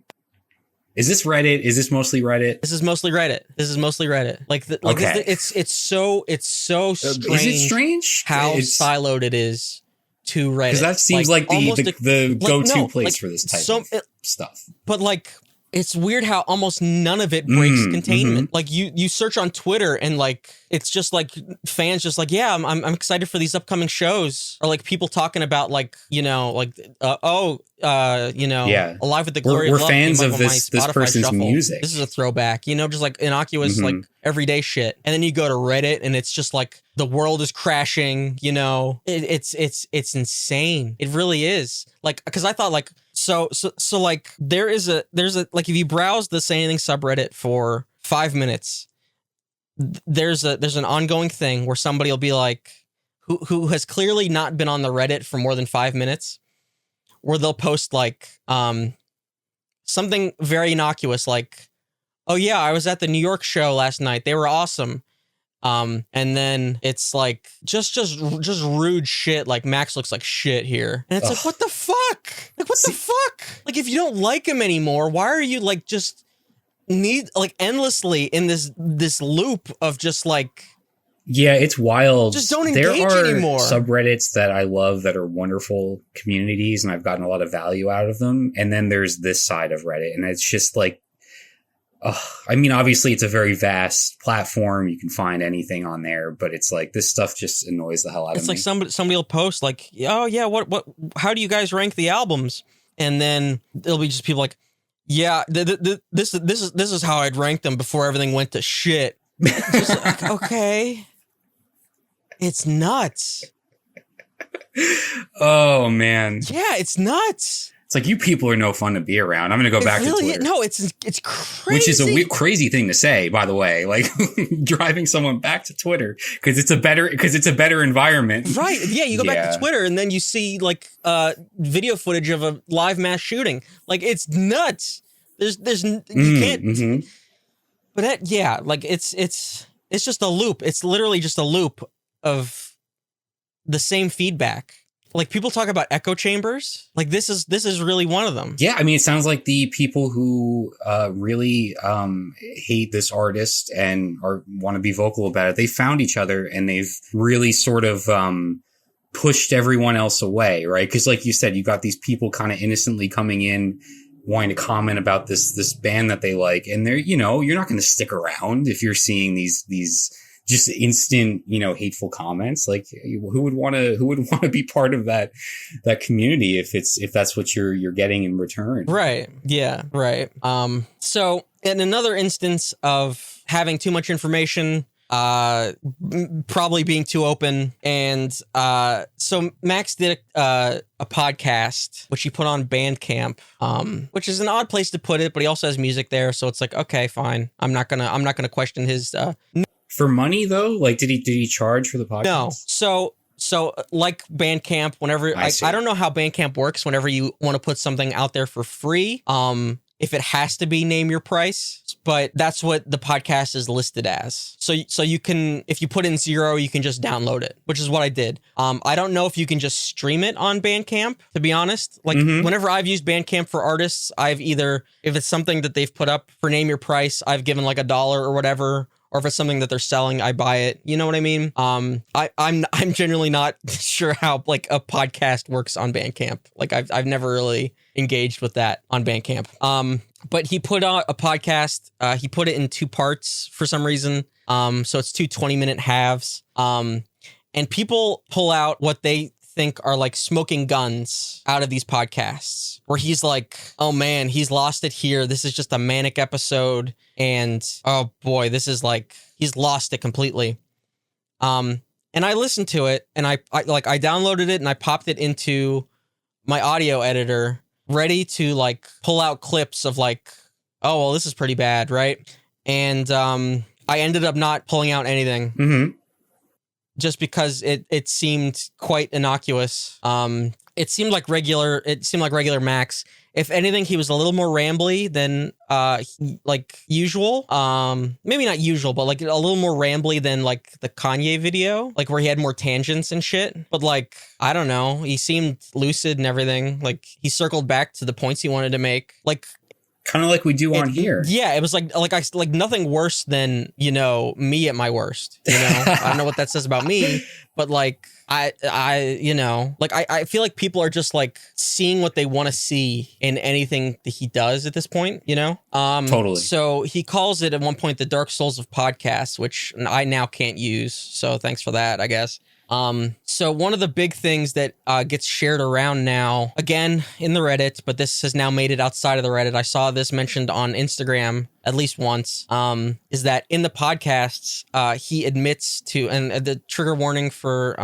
Is this Reddit? Is this mostly Reddit? This is mostly Reddit. Okay. It's so strange. Is it strange how siloed it is to Reddit? Because that seems like the go-to place for this type of stuff. But like, it's weird how almost none of it breaks containment. Like you search on Twitter and like it's just like fans just like, yeah, I'm excited for these upcoming shows, or like people talking about like, you know, like Alive with the Glory of Love. We're fans of this person's shuffle. music. This is a throwback, you know, just like innocuous like everyday shit. And then you go to Reddit and it's just like the world is crashing, you know. It's insane. It really is. Like, because I thought like so like there's a like if you browse the Say Anything subreddit for 5 minutes, there's an ongoing thing where somebody will be like who has clearly not been on the Reddit for more than 5 minutes, where they'll post like something very innocuous like, oh yeah, I was at the New York show last night, they were awesome. And then it's like just rude shit like Max looks like shit here, and it's like, what the fuck? Like, what the fuck? Like, if you don't like him anymore, why are you like just need like endlessly in this loop of just like, yeah, it's wild. Just don't engage anymore. Subreddits that I love that are wonderful communities, and I've gotten a lot of value out of them. And then there's this side of Reddit, and it's just like, I mean, obviously it's a very vast platform. You can find anything on there, but it's like this stuff just annoys the hell out of me. It's like somebody will post like, oh yeah, what, how do you guys rank the albums? And then it'll be just people like, yeah, this is how I'd rank them before everything went to shit. Just like, okay. It's nuts. Oh man. Yeah, it's nuts. It's like, you people are no fun to be around. I'm going to go back to Twitter. No, it's crazy. Which is a crazy thing to say, by the way, like driving someone back to Twitter because it's a better environment. Right. Yeah. You go back to Twitter and then you see like video footage of a live mass shooting. Like, it's nuts. You can't. Mm-hmm. But like it's just a loop. It's literally just a loop of the same feedback. Like, people talk about echo chambers. Like, this is really one of them. Yeah, I mean, it sounds like the people who really hate this artist and want to be vocal about it, they found each other and they've really sort of pushed everyone else away, right? Because like you said, you got these people kind of innocently coming in, wanting to comment about this band that they like, and they're, you know, you're not going to stick around if you're seeing these just instant, you know, hateful comments. Like, who would want to be part of that community if that's what you're getting in return? Right. Yeah. Right. So in another instance of having too much information, probably being too open, and so Max did a podcast which he put on Bandcamp, which is an odd place to put it, but he also has music there, so it's like, okay, fine. I'm not gonna question his For money, though? Like, did he charge for the podcast? No. So like Bandcamp, whenever I don't know how Bandcamp works, whenever you want to put something out there for free, if it has to be name your price, but that's what the podcast is listed as. So you can, if you put in 0, you can just download it, which is what I did. I don't know if you can just stream it on Bandcamp, to be honest. Like, whenever I've used Bandcamp for artists, I've either, if it's something that they've put up for name your price, I've given like $1 or whatever. Or if it's something that they're selling, I buy it. You know what I mean? I'm generally not sure how like a podcast works on Bandcamp. Like, I've never really engaged with that on Bandcamp. But he put out a podcast. He put it in 2 parts for some reason. So it's 2 20-minute halves. And people pull out what they think are like smoking guns out of these podcasts, where he's like, oh man, he's lost it here. This is just a manic episode. And oh boy, this is like, he's lost it completely. And I listened to it, and I downloaded it and I popped it into my audio editor, ready to like pull out clips of like, oh, well, this is pretty bad, right? And I ended up not pulling out anything. Mm-hmm. Just because it seemed quite innocuous. It seemed like regular Max. If anything, he was a little more rambly than like usual. Maybe not usual, but like a little more rambly than like the Kanye video, like where he had more tangents and shit. But like, I don't know, he seemed lucid and everything. Like, he circled back to the points he wanted to make. Like, kind of like we do on here. Yeah, it was like nothing worse than, you know, me at my worst. You know, I don't know what that says about me, but like I you know, like I feel like people are just like seeing what they want to see in anything that he does at this point. You know, totally. So he calls it at one point the Dark Souls of podcasts, which I now can't use. So thanks for that, I guess. So one of the big things that gets shared around now, again in the Reddit, but this has now made it outside of the Reddit. I saw this mentioned on Instagram at least once, is that in the podcasts, he admits to, and the trigger warning for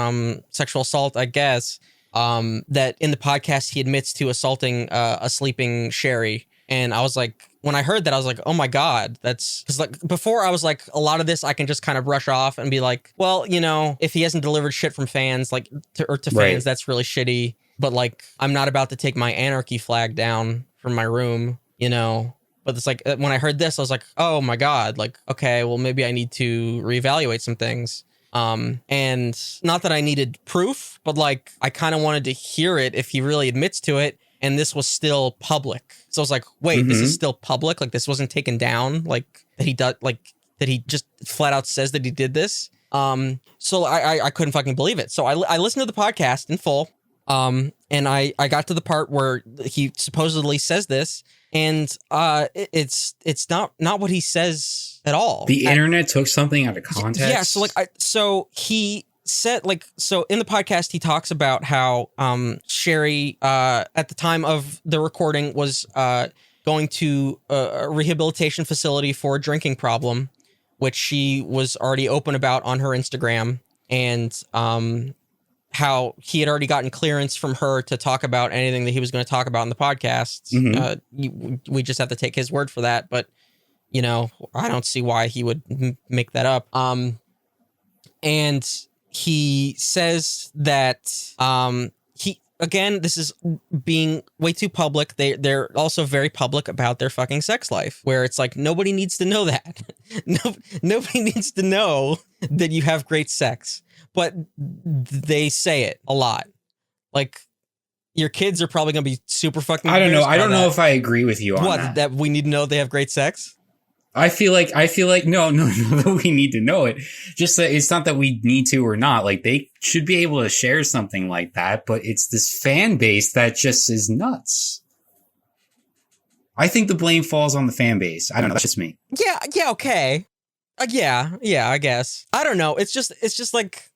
sexual assault, I guess, that in the podcast he admits to assaulting a sleeping Sherry. And I was like, when I heard that, I was like, oh my God, that's because like before I was like, a lot of this I can just kind of brush off and be like, well, you know, if he hasn't delivered shit from fans, like to fans, right, that's really shitty. But like, I'm not about to take my anarchy flag down from my room, you know. But it's like, when I heard this, I was like, oh my God, like, okay, well, maybe I need to reevaluate some things. And not that I needed proof, but like, I kind of wanted to hear it if he really admits to it. And this was still public. So I was like, wait, this is still public? Like, this wasn't taken down? Like, that he does, like, that he just flat out says that he did this? So I couldn't fucking believe it. So I listened to the podcast in full. And I got to the part where he supposedly says this, and it's not what he says at all. The internet took something out of context. Yeah, so he said, like, so in the podcast he talks about how Sherry at the time of the recording was going to a rehabilitation facility for a drinking problem, which she was already open about on her Instagram, and how he had already gotten clearance from her to talk about anything that he was going to talk about in the podcast. We just have to take his word for that. But, you know, I don't see why he would make that up. And he says that again, this is being way too public. They're also very public about their fucking sex life, where it's like, nobody needs to know that. Nobody needs to know that you have great sex, but they say it a lot. Like, your kids are probably going to be super fucking. I don't know. I don't know if I agree with you on that. That we need to know they have great sex? I feel like no, that we need to know it. Just that it's not that we need to or not. Like, they should be able to share something like that, but it's this fan base that just is nuts. I think the blame falls on the fan base. I don't know. That's just me. Yeah, okay. Yeah, I guess. I don't know. It's just like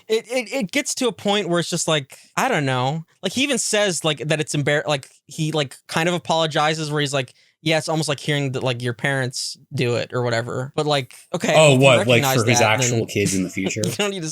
it gets to a point where it's just like, I don't know. Like, he even says like that it's embarrassing. Like, he like kind of apologizes where he's like, yeah, it's almost like hearing that like your parents do it or whatever. But like, okay. Oh, what? Like for his actual kids in the future? You don't need to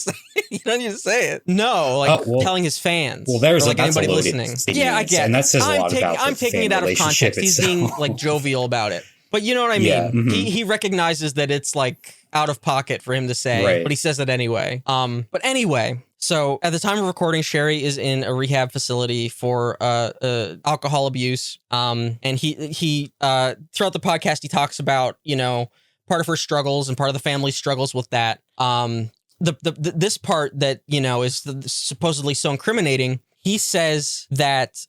say it. No, like telling his fans. Well, there's like anybody listening. Yeah, I get. And that says a lot about I'm taking it out of context. He's being like jovial about it. But you know what I mean? Yeah, he recognizes that it's like out of pocket for him to say, but he says it anyway. But anyway, so at the time of recording, Sherry is in a rehab facility for alcohol abuse. And he throughout the podcast, he talks about, you know, part of her struggles and part of the family's struggles with that. This part that, you know, is supposedly so incriminating. He says that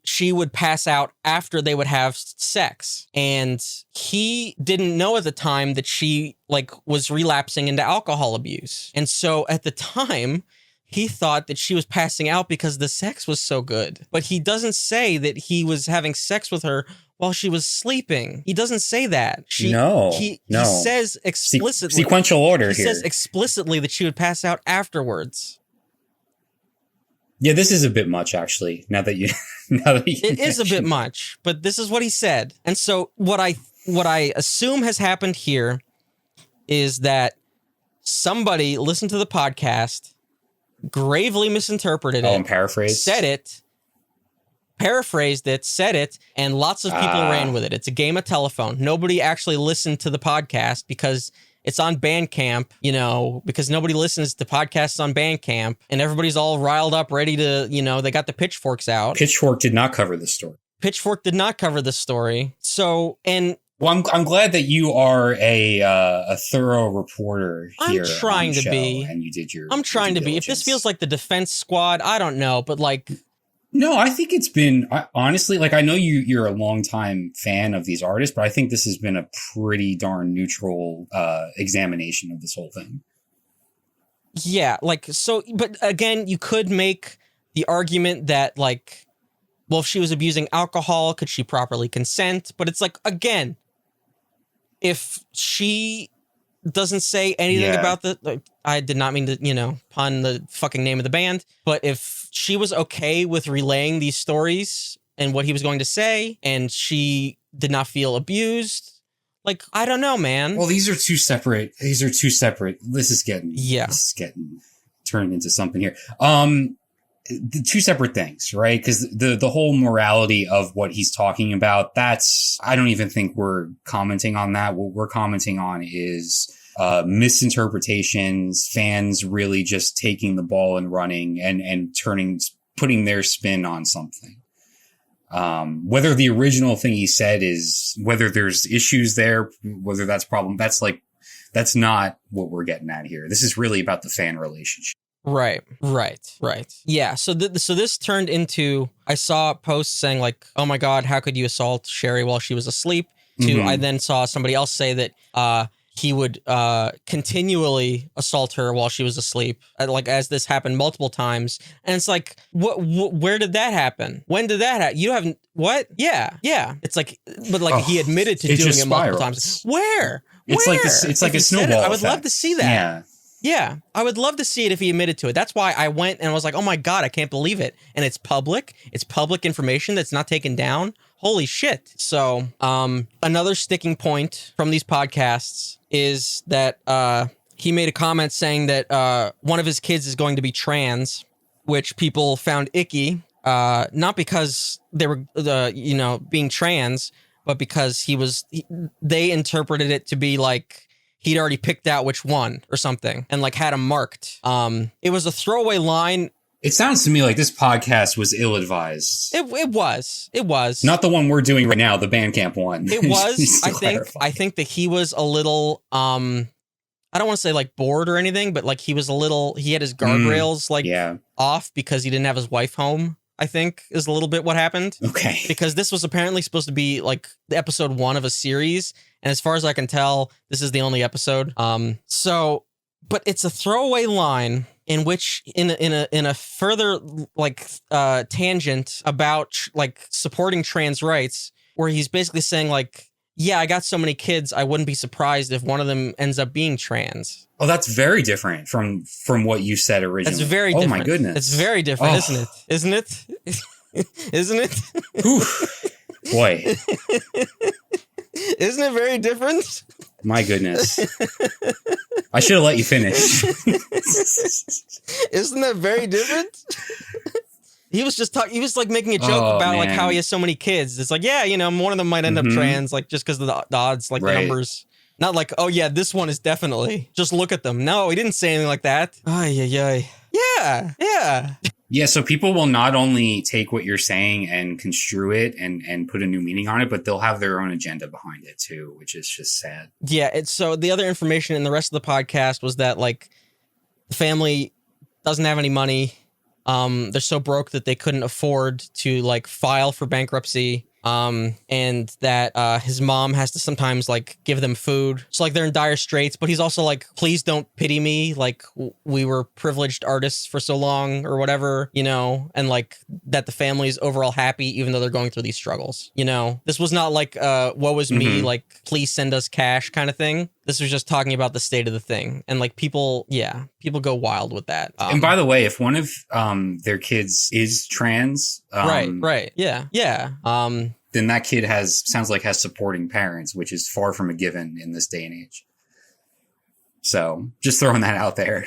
she would pass out after they would have sex, and he didn't know at the time that she like was relapsing into alcohol abuse. And so at the time, he thought that she was passing out because the sex was so good. But he doesn't say that he was having sex with her while she was sleeping. He doesn't say that. He says explicitly sequential order here. He says explicitly that she would pass out afterwards. Yeah, this is a bit much, actually. Now that you it is a bit much, but this is what he said. And so what I assume has happened here is that somebody listened to the podcast, gravely misinterpreted it, and paraphrased it, said it, and lots of people ran with it. It's a game of telephone. Nobody actually listened to the podcast because it's on Bandcamp, you know, because nobody listens to podcasts on Bandcamp, and everybody's all riled up, ready to, you know, they got the pitchforks out. Pitchfork did not cover this story. So, and well, I'm glad that you are a thorough reporter here. I'm trying to be, and you did your. I'm trying to be. If this feels like the Defense Squad, I don't know, but like. No, I think it's been, honestly, like, I know you're a longtime fan of these artists, but I think this has been a pretty darn neutral examination of this whole thing. Yeah, like, so, but again, you could make the argument that, like, well, if she was abusing alcohol, could she properly consent? But it's like, again, if she doesn't say anything about I did not mean to, you know, pun the fucking name of the band, but if she was okay with relaying these stories and what he was going to say, and she did not feel abused, like, I don't know, man. Well, these are two separate. This is getting turned into something here. The two separate things, right? Because the whole morality of what he's talking about, I don't even think we're commenting on that. What we're commenting on is misinterpretations, fans really just taking the ball and running and putting their spin on something. Whether the original thing he said is, whether there's issues there, whether that's problem, that's not what we're getting at here. This is really about the fan relationship. Right. Yeah. So this turned into, I saw posts saying like, oh my God, how could you assault Sherry while she was asleep? I then saw somebody else say that, he would continually assault her while she was asleep, like, as this happened multiple times. And it's like, where did that happen? When did that happen? You haven't, what? Yeah. It's like, but like, he admitted to doing it multiple times. Where? It's like a snowball. I would love to see that. Yeah, I would love to see it if he admitted to it. That's why I went and was like, oh my God, I can't believe it. And it's public. It's public information that's not taken down. Holy shit. So another sticking point from these podcasts is that he made a comment saying that one of his kids is going to be trans, which people found icky, not because they were, being trans, but because they interpreted it to be like he'd already picked out which one or something and like had him marked. It was a throwaway line. It sounds to me like this podcast was ill-advised. It was. Not the one we're doing right now, the Bandcamp one. It was. I think that he was a little, I don't want to say like bored or anything, but like he had his guardrails off because he didn't have his wife home, I think is a little bit what happened. Okay. Because this was apparently supposed to be like the episode 1 of a series. And as far as I can tell, this is the only episode. But it's a throwaway line in which in a further like tangent about like supporting trans rights, where he's basically saying like, yeah, I got so many kids, I wouldn't be surprised if one of them ends up being trans. Oh, that's very different from what you said originally. That's very different. Oh my goodness. It's very different, isn't it? Isn't it? Isn't it? Whew. Boy. Isn't it very different? My goodness. I should have let you finish. Isn't that very different? He was just he was like making a joke about like how he has so many kids. It's like, yeah, one of them might end up trans, like just because of the odds, like the numbers. Not like, oh yeah, this one is definitely. Just look at them. No, he didn't say anything like that. Yeah. Yeah, so people will not only take what you're saying and construe it and put a new meaning on it, but they'll have their own agenda behind it too, which is just sad. Yeah, so the other information in the rest of the podcast was that like the family doesn't have any money. They're so broke that they couldn't afford to like file for bankruptcy. And that his mom has to sometimes like give them food. So like they're in dire straits, but he's also like, please don't pity me. Like we were privileged artists for so long or whatever, and like that the family is overall happy, even though they're going through these struggles. This was not like, woe is me, like, please send us cash kind of thing. This was just talking about the state of the thing. And like people go wild with that. And by the way, if one of their kids is trans, right. Yeah. Then that kid sounds like has supporting parents, which is far from a given in this day and age. So just throwing that out there.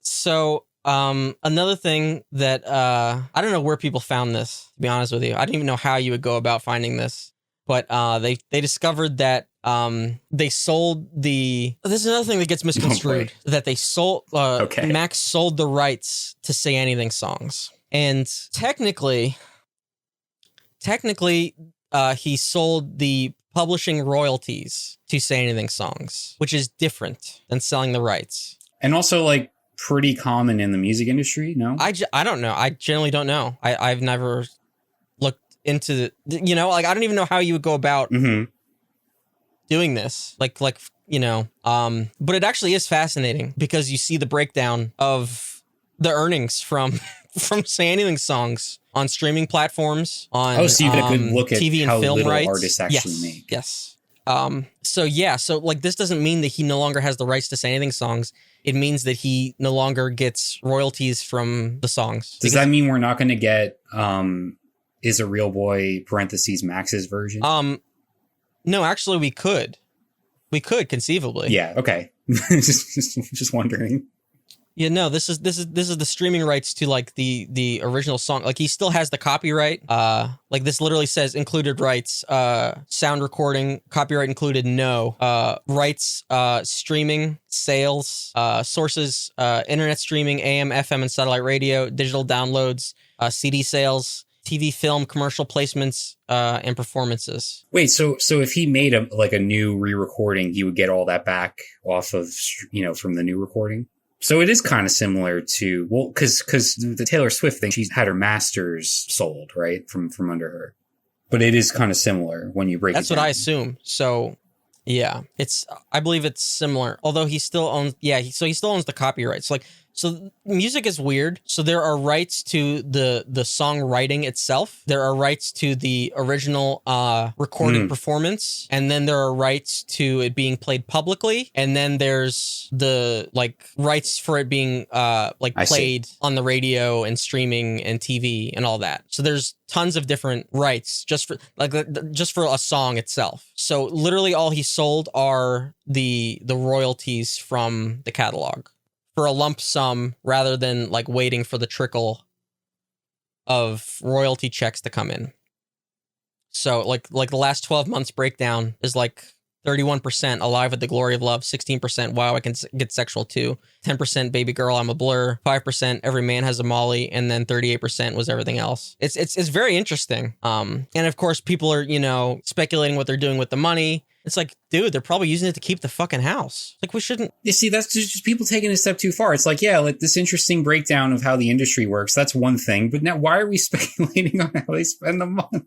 So another thing that I don't know where people found this, to be honest with you. I didn't even know how you would go about finding this. But they discovered that they sold the. This is another thing that gets misconstrued. That they sold. Max sold the rights to Say Anything songs, and technically, he sold the publishing royalties to Say Anything songs, which is different than selling the rights. And also, like, pretty common in the music industry. No, I don't know. I generally don't know. I've never into the, like I don't even know how you would go about doing this, but it actually is fascinating because you see the breakdown of the earnings from Say Anything songs on streaming platforms, on so you get a good look at TV and how film little rights. Artists actually make. Yes. So like this doesn't mean that he no longer has the rights to Say Anything songs. It means that he no longer gets royalties from the songs. Does that mean we're not going to get Is a Real Boy (parentheses Max's version? No, actually we could conceivably. Yeah. Okay. just wondering. Yeah, no, this is the streaming rights to like the original song. Like he still has the copyright. Like this literally says included rights, sound recording, copyright included, no. Rights, streaming, sales, sources, internet streaming, AM, FM, and satellite radio, digital downloads, CD sales, TV, film, commercial placements, and performances. Wait, so if he made a new re-recording, he would get all that back off of, from the new recording? So it is kind of similar to, because the Taylor Swift thing, she's had her masters sold, right, from under her. But it is kind of similar when you break it down. That's what I assume. So, yeah, I believe it's similar. Although he still owns, he still owns the copyrights. So music is weird. So there are rights to the songwriting itself. There are rights to the original recorded performance, and then there are rights to it being played publicly, and then there's the like rights for it being played on the radio and streaming and TV and all that. So there's tons of different rights just for a song itself. So literally all he sold are the royalties from the catalog for a lump sum rather than like waiting for the trickle of royalty checks to come in. So like the last 12 months breakdown is like 31% Alive with the Glory of Love, 16% Wow, I Can Get Sexual Too, 10% Baby Girl, I'm a Blur, 5% Every Man Has a Molly, and then 38% was everything else. It's very interesting. And of course, people are, speculating what they're doing with the money. It's like, dude, they're probably using it to keep the fucking house. Like, we shouldn't. You see, that's just people taking a step too far. It's like, yeah, like this interesting breakdown of how the industry works. That's one thing. But now why are we speculating on how they spend the money?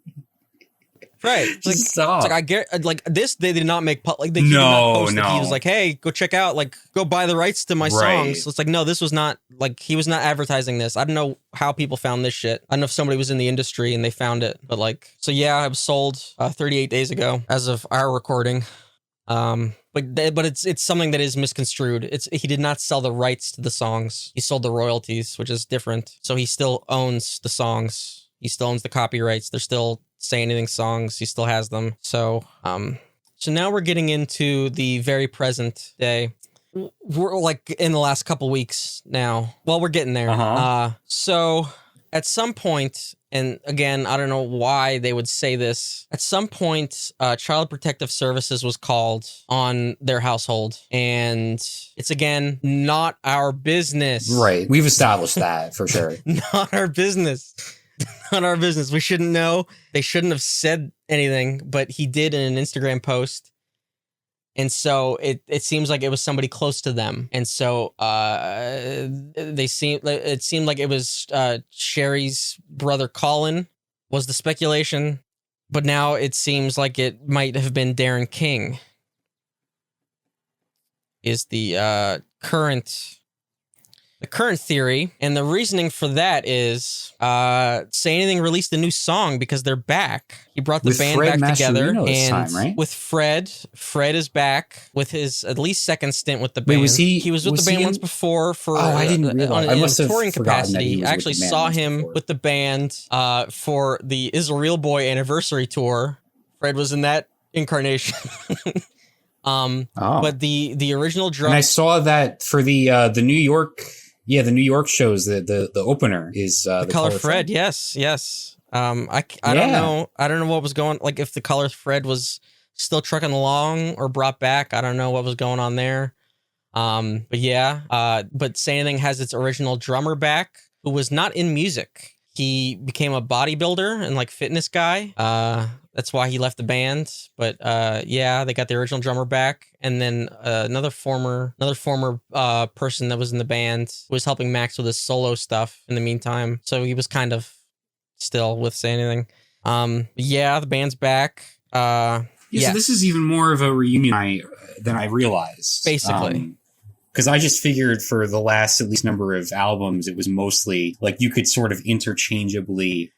Right. Just stop. It's like, I get, like, this, they did not make, like, they did not post that he was like, hey, go check out, like, go buy the rights to my songs. So it's like, no, this was not, like, he was not advertising this. I don't know how people found this shit. I don't know if somebody was in the industry and they found it. But, like, so yeah, I was sold 38 days ago as of our recording. But it's something that is misconstrued. He did not sell the rights to the songs. He sold the royalties, which is different. So he still owns the songs. He still owns the copyrights. They're still Say Anything songs. He still has them. So now we're getting into the very present day. We're like in the last couple weeks now. Well, we're getting there. So at some point, and again, I don't know why they would say this. At some point, Child Protective Services was called on their household. And it's, again, not our business. Right. We've established that for sure. Not our business. Not our business. We shouldn't know. They shouldn't have said anything, but he did in an Instagram post. And so it seems like it was somebody close to them. And so it seemed like it was Sherry's brother Colin was the speculation. But now it seems like it might have been Darren King is the current theory. And the reasoning for that is Say Anything released a new song because they're back. He brought the band Fred back together. And right? With Fred is back with his at least second stint with the band. Wait, he was with the band once before for I didn't realize. I must have touring capacity. I actually saw him with the band for the Is a Real Boy anniversary tour. Fred was in that incarnation. But the original drum. And I saw that for the New York. Yeah, the New York shows, the opener is the Color Fred. Yes. I don't know. I don't know what was going, like if the Color Fred was still trucking along or brought back. I don't know what was going on there. But yeah, but Say Anything has its original drummer back, who was not in music. He became a bodybuilder and like fitness guy. That's why he left the band. But yeah, they got the original drummer back, and then another former person that was in the band was helping Max with his solo stuff in the meantime. So he was kind of still with Say Anything. Yeah, the band's back. So this is even more of a reunion than I realized. Basically. Because I just figured for the last at least number of albums, it was mostly like you could sort of interchangeably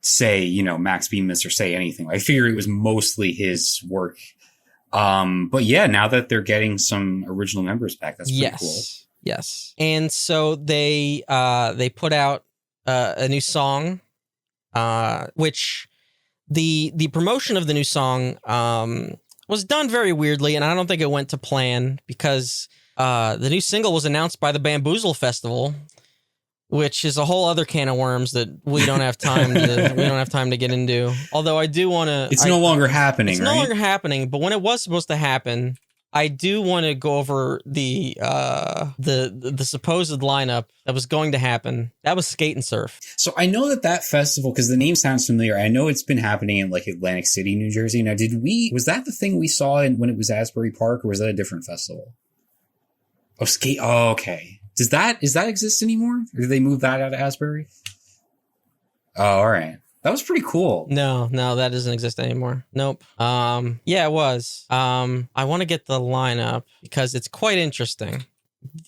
say, Max Bemis or Say Anything. I figured it was mostly his work. But yeah, now that they're getting some original members back, that's pretty cool. Yes. And so they put out a new song, which the promotion of the new song was done very weirdly, and I don't think it went to plan because the new single was announced by the Bamboozle Festival, which is a whole other can of worms that we don't have time to get into. Although I do want to. It's no longer happening. It's no longer happening. But when it was supposed to happen, I do want to go over the supposed lineup that was going to happen. That was Skate and Surf. So I know that festival, because the name sounds familiar. I know it's been happening in like Atlantic City, New Jersey. Now, was that the thing we saw when it was Asbury Park, or was that a different festival? Oh, Skate. Oh, okay. Does that exist anymore? Or did they move that out of Asbury? Oh, all right. That was pretty cool. No, that doesn't exist anymore. Nope. Yeah, it was. I want to get the lineup because it's quite interesting.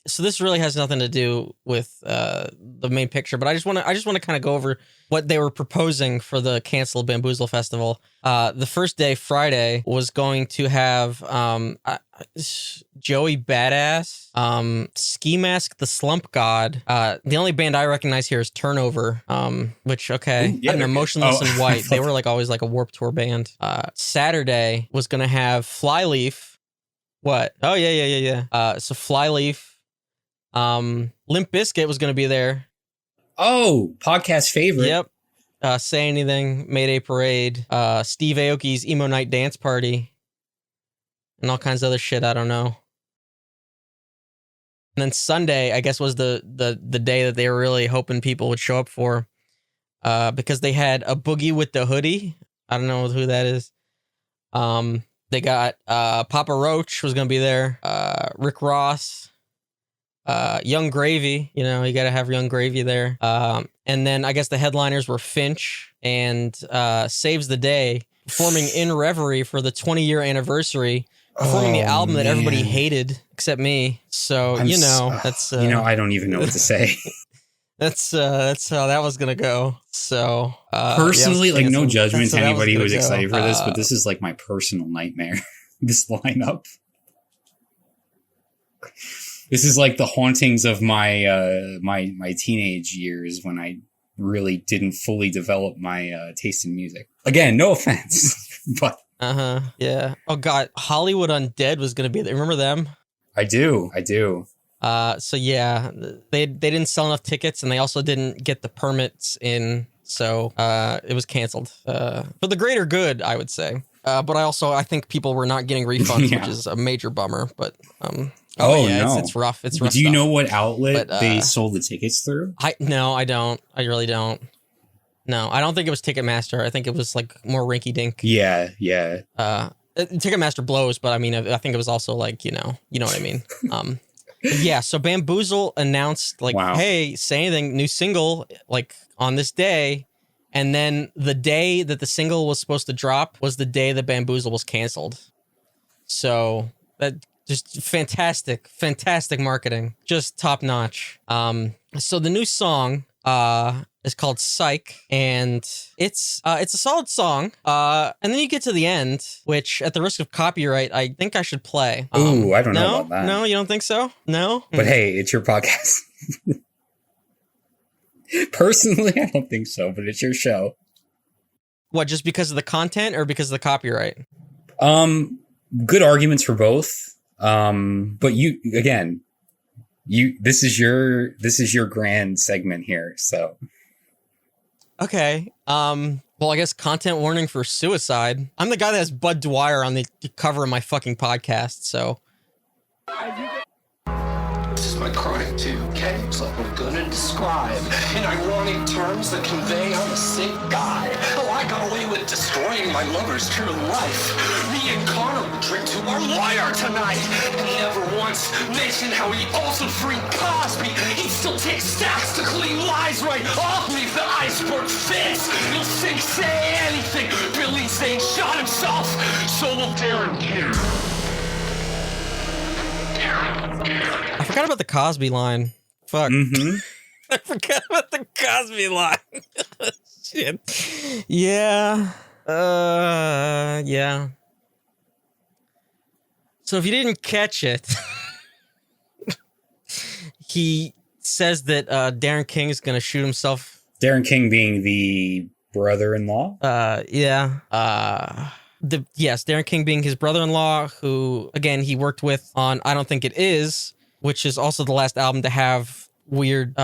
So this really has nothing to do with the main picture, but I just want to kind of go over what they were proposing for the canceled Bamboozle Festival. The first day, Friday, was going to have Joey Badass, Ski Mask, the Slump God. The only band I recognize here is Turnover, which, okay, Ooh, yeah, I don't know, Motionless oh. in White. They were like always like a Warped Tour band. Saturday was going to have Flyleaf. What? Oh, yeah. So Flyleaf, Limp Bizkit was going to be there. Oh, podcast favorite. Yep. Say Anything, Mayday Parade, Steve Aoki's Emo Night Dance Party, and all kinds of other shit I don't know. And then Sunday, I guess, was the day that they were really hoping people would show up for, because they had a Boogie with the Hoodie. I don't know who that is. They got Papa Roach was going to be there, Rick Ross, Young Gravy. You know, you got to have Young Gravy there. And then I guess the headliners were Finch and Saves the Day, performing in Reverie for the 20-year anniversary, performing the album that everybody hated except me. So, that's... I don't even know what to say. That's how that was gonna go. So personally, like, no judgment to anybody who was excited for this, but this is like my personal nightmare. This lineup. This is like the hauntings of my my teenage years when I really didn't fully develop my taste in music. Again, no offense, but yeah. Oh god, Hollywood Undead was gonna be there. Remember them? I do. So yeah, they didn't sell enough tickets, and they also didn't get the permits in, so it was canceled. For the greater good, I would say. But I think people were not getting refunds, which is a major bummer. But no, it's rough. It's rough. Do you know what outlet they sold the tickets through? I don't. I really don't. No, I don't think it was Ticketmaster. I think it was like more rinky dink. Yeah. Ticketmaster blows, but I mean, I think it was also like, you know what I mean. Yeah, so Bamboozle announced like, hey, Say Anything, new single, like on this day. And then the day that the single was supposed to drop was the day that Bamboozle was canceled. So that just fantastic marketing, just top notch. So the new song is called Psych, and it's a solid song. And then you get to the end, which, at the risk of copyright, I think I should play. Ooh, I don't know about that. No, you don't think so? No? But hey, it's your podcast. Personally, I don't think so, but it's your show. What, just because of the content or because of the copyright? Good arguments for both. But this is your grand segment here, so. Okay. Well, I guess content warning for suicide. I'm the guy that has Bud Dwyer on the cover of my fucking podcast, so. This is my crime too, okay? It's like I'm gonna describe in ironic terms that convey I'm a sick guy. Oh, I got away with destroying my lover's true life. Me and Connor would drink to our lawyer tonight, and he never once mentioned how he also freed Cosby. He still takes stacks to clean lies right off me. The iceberg fits. You'll think Say Anything. Billy Zane shot himself. So will Darren King. I forgot about the Cosby line. Fuck. Mm-hmm. I forgot about the Cosby line. Shit. Yeah. Yeah. So if you didn't catch it, he says that Darren King is going to shoot himself. Darren King being the brother-in-law? Yeah. Yes, Darren King being his brother-in-law, who, again, he worked with on I Don't Think It Is, which is also the last album to have weird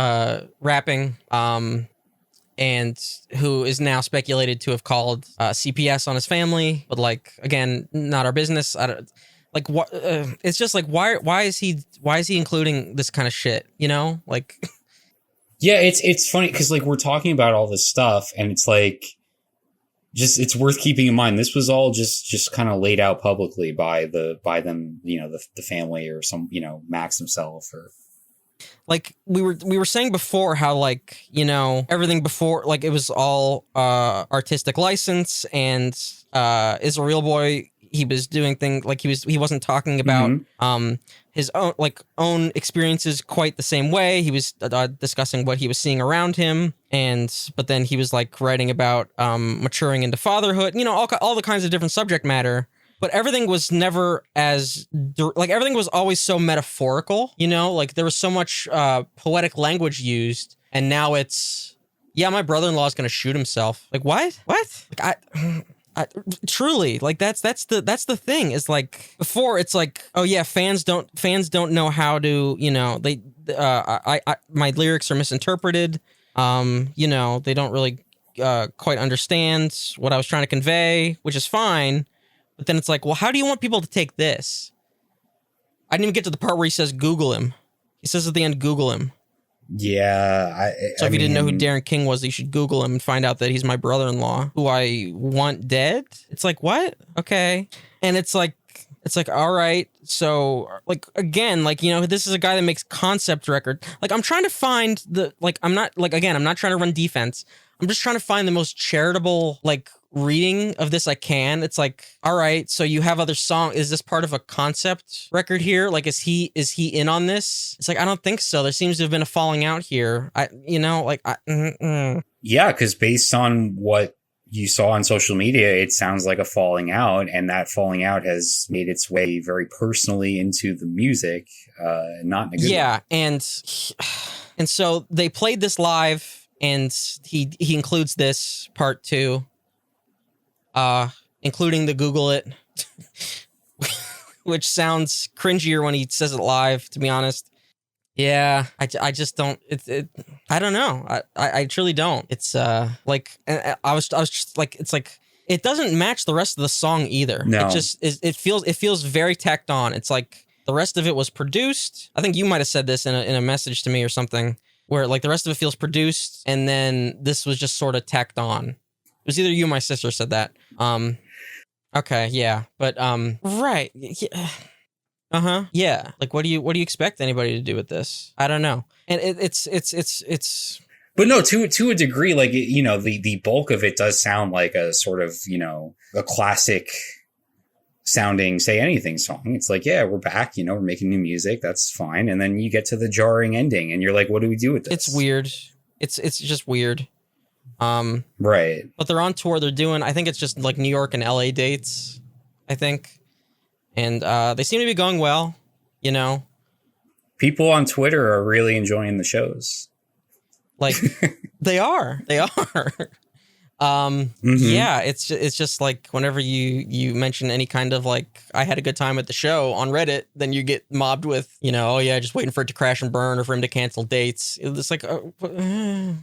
rapping, and who is now speculated to have called CPS on his family, but, like, again, not our business. I don't like what. It's just like, why is he including this kind of shit? You know, like. Yeah, it's funny because, like, we're talking about all this stuff, and it's like. Just it's worth keeping in mind. This was all just kind of laid out publicly by them, the family or some, Max himself or. Like we were saying before, how, like, everything before, like, it was all artistic license, and Is a Real Boy he was doing things like he wasn't talking about his own experiences quite the same way. He was discussing what he was seeing around him, but then he was like writing about maturing into fatherhood, all the kinds of different subject matter. But everything was never everything was always so metaphorical, like there was so much poetic language used, and now it's, yeah, my brother-in-law is going to shoot himself. Like, what? Like, I truly, like, that's the thing, is like, before it's like, oh yeah, fans don't know how to, my lyrics are misinterpreted. They don't really quite understand what I was trying to convey, which is fine. But then it's like, well, how do you want people to take this? I didn't even get to the part where he says, Google him. He says at the end, Google him. Yeah. So if you didn't know who Darren King was, you should Google him and find out that he's my brother-in-law, who I want dead. It's like, what? Okay. And it's like, all right. So, like, again, like, this is a guy that makes concept record. Like, I'm trying to find I'm not trying to run defense. I'm just trying to find the most charitable, like, reading of this I can. It's like, all right, so you have other songs. Is this part of a concept record here? Like, is he in on this? It's like, I don't think so. There seems to have been a falling out here. Yeah, because based on what you saw on social media, it sounds like a falling out, and that falling out has made its way very personally into the music, not in a good way. and so they played this live, and he includes this part too, including the Google it, which sounds cringier when he says it live, to be honest. Yeah, I just don't. I don't know. I truly don't. It's like, I was just like, it's like, it doesn't match the rest of the song either. No. It just it feels very tacked on. It's like the rest of it was produced. I think you might have said this in a message to me or something, where like the rest of it feels produced, and then this was just sort of tacked on. It was either you or my sister said that. Okay, yeah, but right. Yeah. Yeah. Like, what do you expect anybody to do with this? I don't know. And it's. But no, to a degree, like, the bulk of it does sound like a sort of, a classic sounding Say Anything song. It's like, yeah, we're back, we're making new music. That's fine. And then you get to the jarring ending and you're like, what do we do with this? It's weird. It's just weird. Right. But they're on tour. They're doing, I think it's just like New York and LA dates, I think. And they seem to be going well, People on Twitter are really enjoying the shows. Like, they are. Yeah, it's just like whenever you mention any kind of like, I had a good time at the show on Reddit, then you get mobbed with, oh yeah, just waiting for it to crash and burn or for him to cancel dates. It's like, but then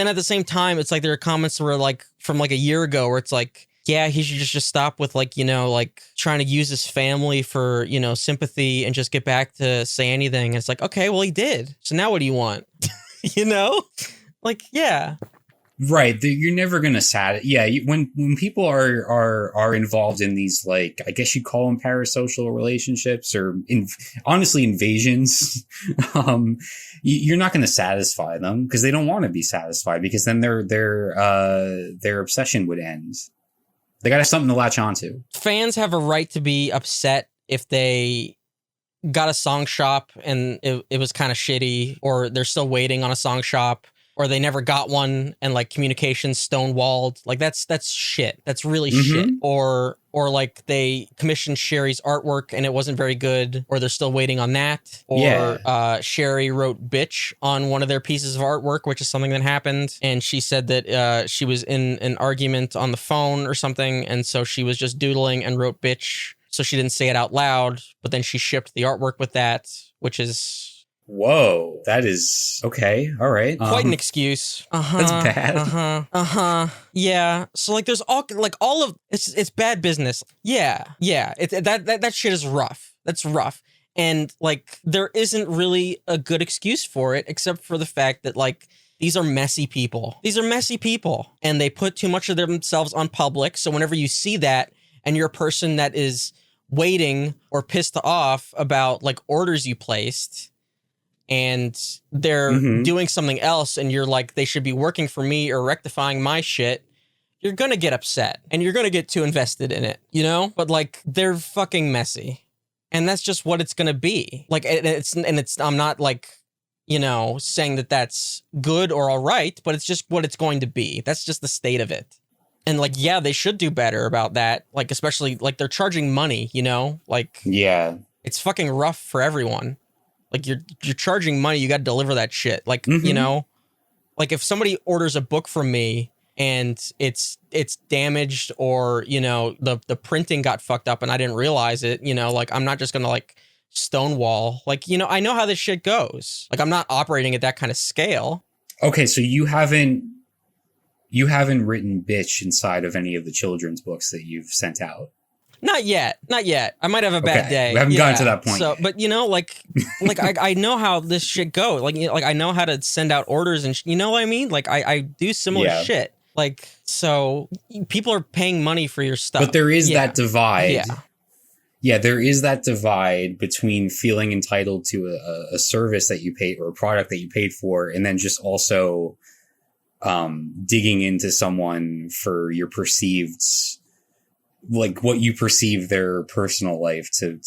at the same time, it's like there are comments where like from like a year ago where it's like, yeah, he should just stop with like, like trying to use his family for, sympathy and just get back to Say Anything. And it's like, okay, well, he did. So now what do you want? Like, yeah. Right. You're never going to Yeah. When people are involved in these, like, I guess you call them parasocial relationships or honestly invasions, you're not going to satisfy them because they don't want to be satisfied, because then their obsession would end. They got to have something to latch onto. Fans have a right to be upset if they got a song shop and it was kind of shitty, or they're still waiting on a song shop, or they never got one and like communications stonewalled. Like that's shit. That's really shit. Or like they commissioned Sherry's artwork and it wasn't very good, or they're still waiting on that. Or Sherry wrote bitch on one of their pieces of artwork, which is something that happened. And she said that she was in an argument on the phone or something, and so she was just doodling and wrote bitch. So she didn't say it out loud, but then she shipped the artwork with that, which is... Whoa, that is okay. All right. Quite an excuse. That's bad. Yeah. So like there's all of it's bad business. Yeah. That shit is rough. That's rough. And like there isn't really a good excuse for it, except for the fact that like these are messy people. And they put too much of themselves on public. So whenever you see that and you're a person that is waiting or pissed off about like orders you placed, and they're doing something else, and you're like, they should be working for me or rectifying my shit, you're gonna get upset and you're gonna get too invested in it, you know? But like, they're fucking messy. And that's just what it's gonna be. Like, I'm not like, you know, saying that that's good or all right, but it's just what it's going to be. That's just the state of it. And like, yeah, they should do better about that. Like, especially like they're charging money, you know, like, yeah, it's fucking rough for everyone. Like you're charging money. You got to deliver that shit. Like, you know, like if somebody orders a book from me and it's damaged or, you know, the printing got fucked up and I didn't realize it, you know, like I'm not just going to like stonewall. Like, you know, I know how this shit goes. Like I'm not operating at that kind of scale. Okay. So you haven't written bitch inside of any of the children's books that you've sent out. Not yet. I might have a bad day. We haven't gotten to that point. So, but you know, like I know how this shit goes. Like, you know, like I know how to send out orders and you know what I mean? Like I do similar shit. Like, so people are paying money for your stuff. But there is that divide. Yeah. Yeah, there is that divide between feeling entitled to a service that you paid or a product that you paid for, and then just also digging into someone for your perceived, like what you perceive their personal life to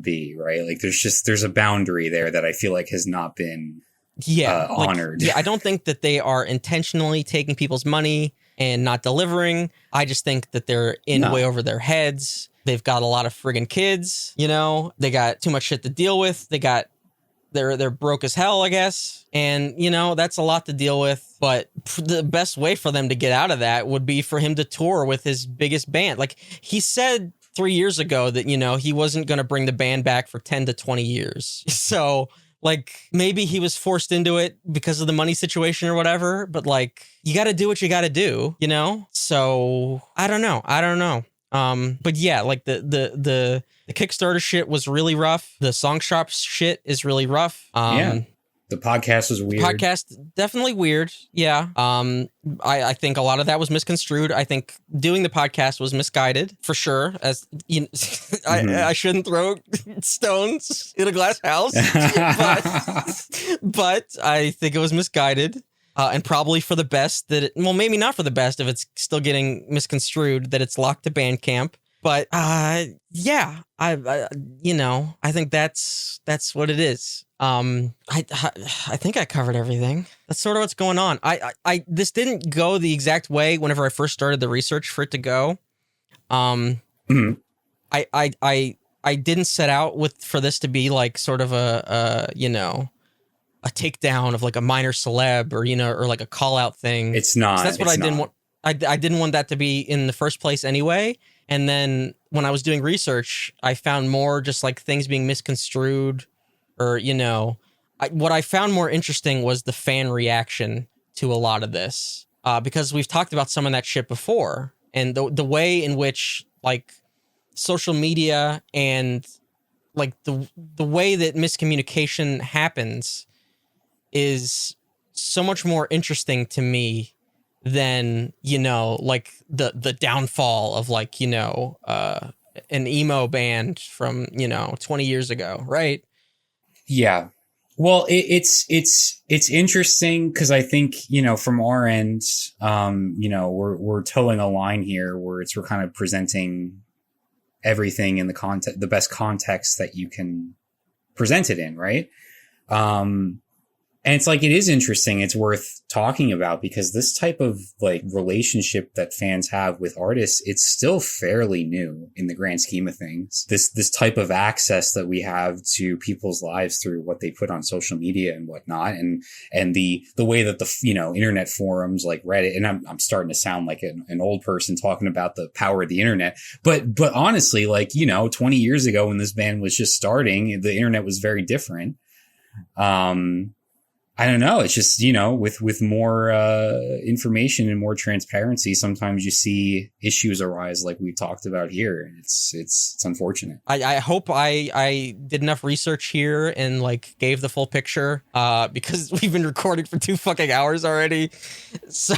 be, right? Like there's a boundary there that I feel like has not been honored. Like, yeah, I don't think that they are intentionally taking people's money and not delivering. I just think that they're way over their heads. They've got a lot of friggin' kids, you know, they got too much shit to deal with. They're broke as hell, I guess. And, you know, that's a lot to deal with. But the best way for them to get out of that would be for him to tour with his biggest band. Like he said 3 years ago that, you know, he wasn't going to bring the band back for 10 to 20 years. So like maybe he was forced into it because of the money situation or whatever. But like, you got to do what you got to do, you know? So I don't know. But yeah, like the Kickstarter shit was really rough. The song shop shit is really rough. The podcast was weird. Podcast definitely weird. Yeah. I think a lot of that was misconstrued. I think doing the podcast was misguided for sure. As you know, I shouldn't throw stones in a glass house, but I think it was misguided. And probably for the best maybe not for the best if it's still getting misconstrued that it's locked to Bandcamp. But yeah, I you know, I think that's what it is. I think I covered everything. That's sort of what's going on. I this didn't go the exact way whenever I first started the research for it to go. I didn't set out for this to be like sort of a you know, a takedown of like a minor celeb or, you know, or like a call out thing. It's not. So that's what I didn't want. I didn't want that to be in the first place anyway. And then when I was doing research, I found more just like things being misconstrued or, you know, what I found more interesting was the fan reaction to a lot of this, because we've talked about some of that shit before, and the way in which like social media and like the way that miscommunication happens is so much more interesting to me than, you know, like the downfall of like, you know, an emo band from, you know, 20 years ago. Right. Yeah. Well, it's interesting because I think, you know, from our end, you know, we're towing a line here where we're kind of presenting everything in the best context that you can present it in. Right. And it's like, it is interesting. It's worth talking about because this type of like relationship that fans have with artists, it's still fairly new in the grand scheme of things. This type of access that we have to people's lives through what they put on social media and whatnot. And the way that the, you know, internet forums like Reddit, and I'm starting to sound like an old person talking about the power of the internet. But honestly, like, you know, 20 years ago when this band was just starting, the internet was very different. I don't know. It's just, you know, with more information and more transparency, sometimes you see issues arise like we talked about here. It's unfortunate. I hope I did enough research here and like gave the full picture because we've been recording for 2 fucking hours already. So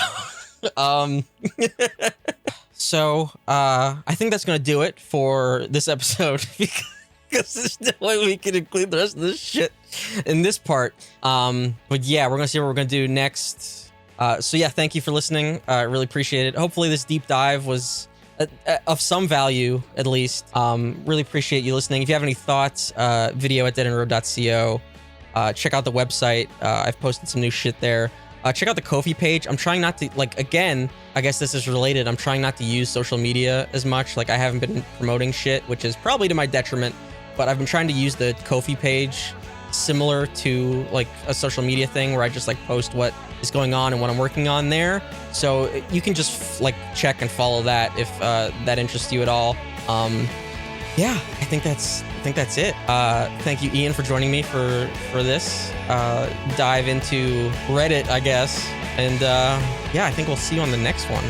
so I think that's going to do it for this episode because there's no way we can include the rest of this shit in this part. But yeah, we're gonna see what we're gonna do next So yeah, thank you for listening. I really appreciate it. Hopefully this deep dive was of some value, at least. Really appreciate you listening. If you have any thoughts, video at deadendroad.co. Check out the website. I've posted some new shit there. Check out the Ko-fi page. I'm trying not to, like, again, I guess this is related. I'm trying not to use social media as much. Like, I haven't been promoting shit, which is probably to my detriment, but I've been trying to use the Ko-fi page similar to like a social media thing where I just like post what is going on and what I'm working on there. So you can just like check and follow that if that interests you at all. Yeah, I think that's it. Thank you, Ian, for joining me for this dive into Reddit, I guess. And yeah, I think we'll see you on the next one.